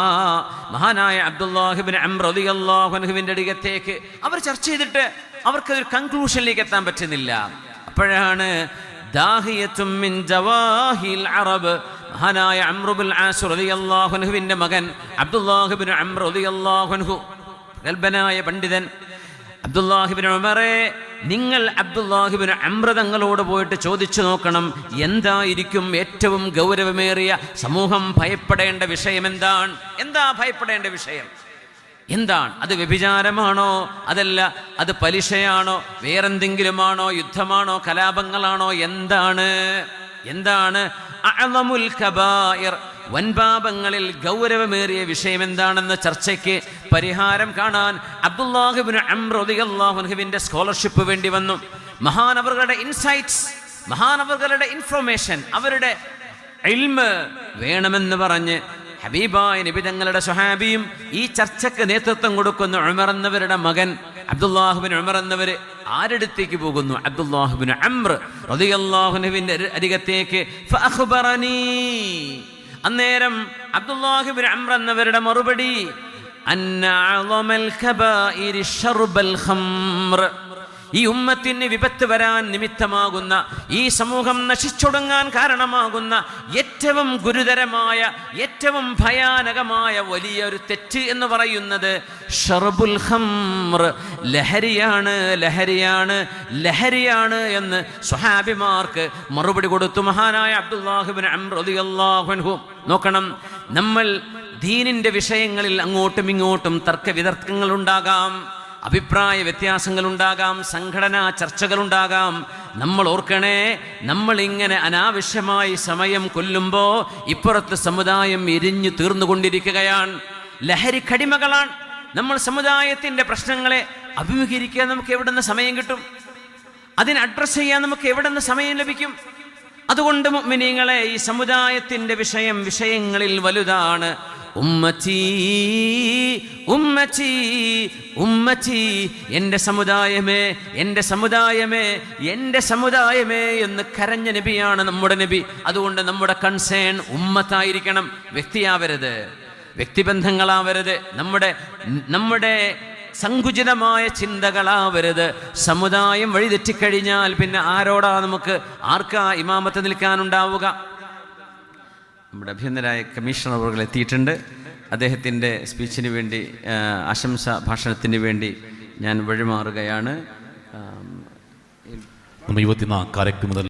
മഹാനായ അബ്ദുല്ലാഹിബ്നു അംർ റളിയല്ലാഹു അൻഹുവിൻ്റെ അടുക്കലേക്ക്. അവർ ചർച്ച ചെയ്തിട്ട് അവർക്കൊരു കൺക്ലൂഷനിലേക്ക് എത്താൻ പറ്റുന്നില്ല. അപ്പോഴാണ് ദാഹിയത്തും മിൻ ജവാഹിൽ അറബ്, മഹാനായ അംർ ഇബ്നുൽ ആസ് റളിയല്ലാഹു അൻഹുവിൻ്റെ മകൻ അബ്ദുല്ലാഹിബ്നു അംർ റളിയല്ലാഹു അൻഹു, ഗൽബനായ പണ്ഡിതൻ, അബ്ദുല്ലാഹിബ്നു ഉമറെ, നിങ്ങൾ അബ്ദുല്ലാഹിബ്നു അംർ തങ്ങളോട് പോയിട്ട് ചോദിച്ചു നോക്കണം, എന്തായിരിക്കും ഏറ്റവും ഗൗരവമേറിയ സമൂഹം ഭയപ്പെടേണ്ട വിഷയം എന്താണ്? എന്താ ഭയപ്പെടേണ്ട വിഷയം എന്താണ്? അത് വ്യഭിചാരമാണോ? അതല്ല അത് പലിശയാണോ? വേറെന്തെങ്കിലുമാണോ? യുദ്ധമാണോ? കലാപങ്ങളാണോ? എന്താണ് അഅ്ലമുൽ കബായിർ, വൻപാപങ്ങളിൽ ഗൗരവമേറിയ വിഷയം എന്താണെന്ന ചർച്ചയ്ക്ക് പരിഹാരം കാണാൻ അബ്ദുല്ലാഹിബ്നു അംർ റളിയല്ലാഹു അൻഹുവിൻ്റെ സ്കോളർഷിപ്പ് വേണ്ടി വന്നു. മഹാനവറുകളുടെ ഇൻസൈറ്റ്സ്, മഹാനവറുകളുടെ ഇൻഫർമേഷൻ, അവരുടെ ഇൽമ് വേണമെന്ന് പറഞ്ഞ് ഹബീബായ നബി തങ്ങളുടെ സ്വഹാബിയും ഈ ചർച്ചയ്ക്ക് നേതൃത്വം കൊടുക്കുന്ന ഉമർ എന്നവരുടെ മകൻ അബ്ദുല്ലാഹിബ്നു ഉമർ എന്നവർ ആരടുത്തേക്ക് പോകുന്നു? അബ്ദുല്ലാഹിബ്നു അംർ റളിയല്ലാഹു അൻഹുവിൻ്റെ അരികത്തേക്ക്. ഫഅഖ്ബറനീ, അന്നേരം അബ്ദുല്ലാഹിബ്നു അംർ എന്നവരുടെ മറുപടി, അന്ന അഅ്ളമൽ കബായിരി ശർബൽ ഖംർ, ഈ ഉമ്മത്തിന് വിപത്ത് വരാൻ നിമിത്തമാകുന്ന, ഈ സമൂഹം നശിച്ചൊടുങ്ങാൻ കാരണമാകുന്ന ഏറ്റവും ഗുരുതരമായ, ഏറ്റവും ഭയാനകമായ വലിയൊരു തെറ്റ് എന്ന് പറയുന്നത് ഷർബുൽ ഖംർ, ലഹരിയാണ് എന്ന് സ്വഹാബിമാർക്ക് മറുപടി കൊടുത്തു മഹാനായ അബ്ദുല്ലാഹിബ്നു അംർ റളിയല്ലാഹു അൻഹു. നോക്കണം, നമ്മൾ ദീനിൻ്റെ വിഷയങ്ങളിൽ അങ്ങോട്ടും ഇങ്ങോട്ടും തർക്കവിതർക്കങ്ങൾ ഉണ്ടാകാം, അഭിപ്രായ വ്യത്യാസങ്ങളുണ്ടാകാം, സംഘടനാ ചർച്ചകളുണ്ടാകാം. നമ്മൾ ഓർക്കണേ, നമ്മളിങ്ങനെ അനാവശ്യമായി സമയം കൊല്ലുമ്പോൾ ഇപ്പുറത്ത് സമുദായം എരിഞ്ഞു തീർന്നുകൊണ്ടിരിക്കുകയാണ്. ലഹരി കടിമകളാണ്. നമ്മൾ സമുദായത്തിൻ്റെ പ്രശ്നങ്ങളെ അഭിമുഖീകരിക്കാൻ നമുക്ക് എവിടെ നിന്ന് സമയം കിട്ടും? അതിനെ അഡ്രസ്സ് ചെയ്യാൻ നമുക്ക് എവിടെ നിന്ന് സമയം ലഭിക്കും? അതുകൊണ്ട് മുഅ്മിനീങ്ങളെ, ഈ സമുദായത്തിൻ്റെ വിഷയങ്ങളിൽ വലുതാണ്. ഉമ്മത്തി ഉമ്മത്തി ഉമ്മത്തി, എൻ്റെ സമുദായമേ, എൻ്റെ സമുദായമേ, എൻ്റെ സമുദായമേ എന്ന് കരഞ്ഞ നബിയാണ് നമ്മുടെ നബി. അതുകൊണ്ട് നമ്മുടെ കൺസേൺ ഉമ്മത്തായിരിക്കണം, വ്യക്തിയാവരുത്, വ്യക്തിബന്ധങ്ങളാവരുത്, നമ്മുടെ സങ്കുചിതമായ ചിന്തകളാവരുത്. സമുദായം വഴിതെറ്റിക്കഴിഞ്ഞാൽ പിന്നെ ആർക്കാ ഇമാമത്ത് നിൽക്കാനുണ്ടാവുക? നമ്മുടെ അഭ്യന്തരായ കമ്മീഷണർ അവർ എത്തിയിട്ടുണ്ട്. അദ്ദേഹത്തിൻ്റെ സ്പീച്ചിന് വേണ്ടി, ആശംസ ഭാഷണത്തിന് വേണ്ടി ഞാൻ വഴിമാറുകയാണ്. 24 ಕಾರ್ಯಕ್ರಮದಲ್ಲಿ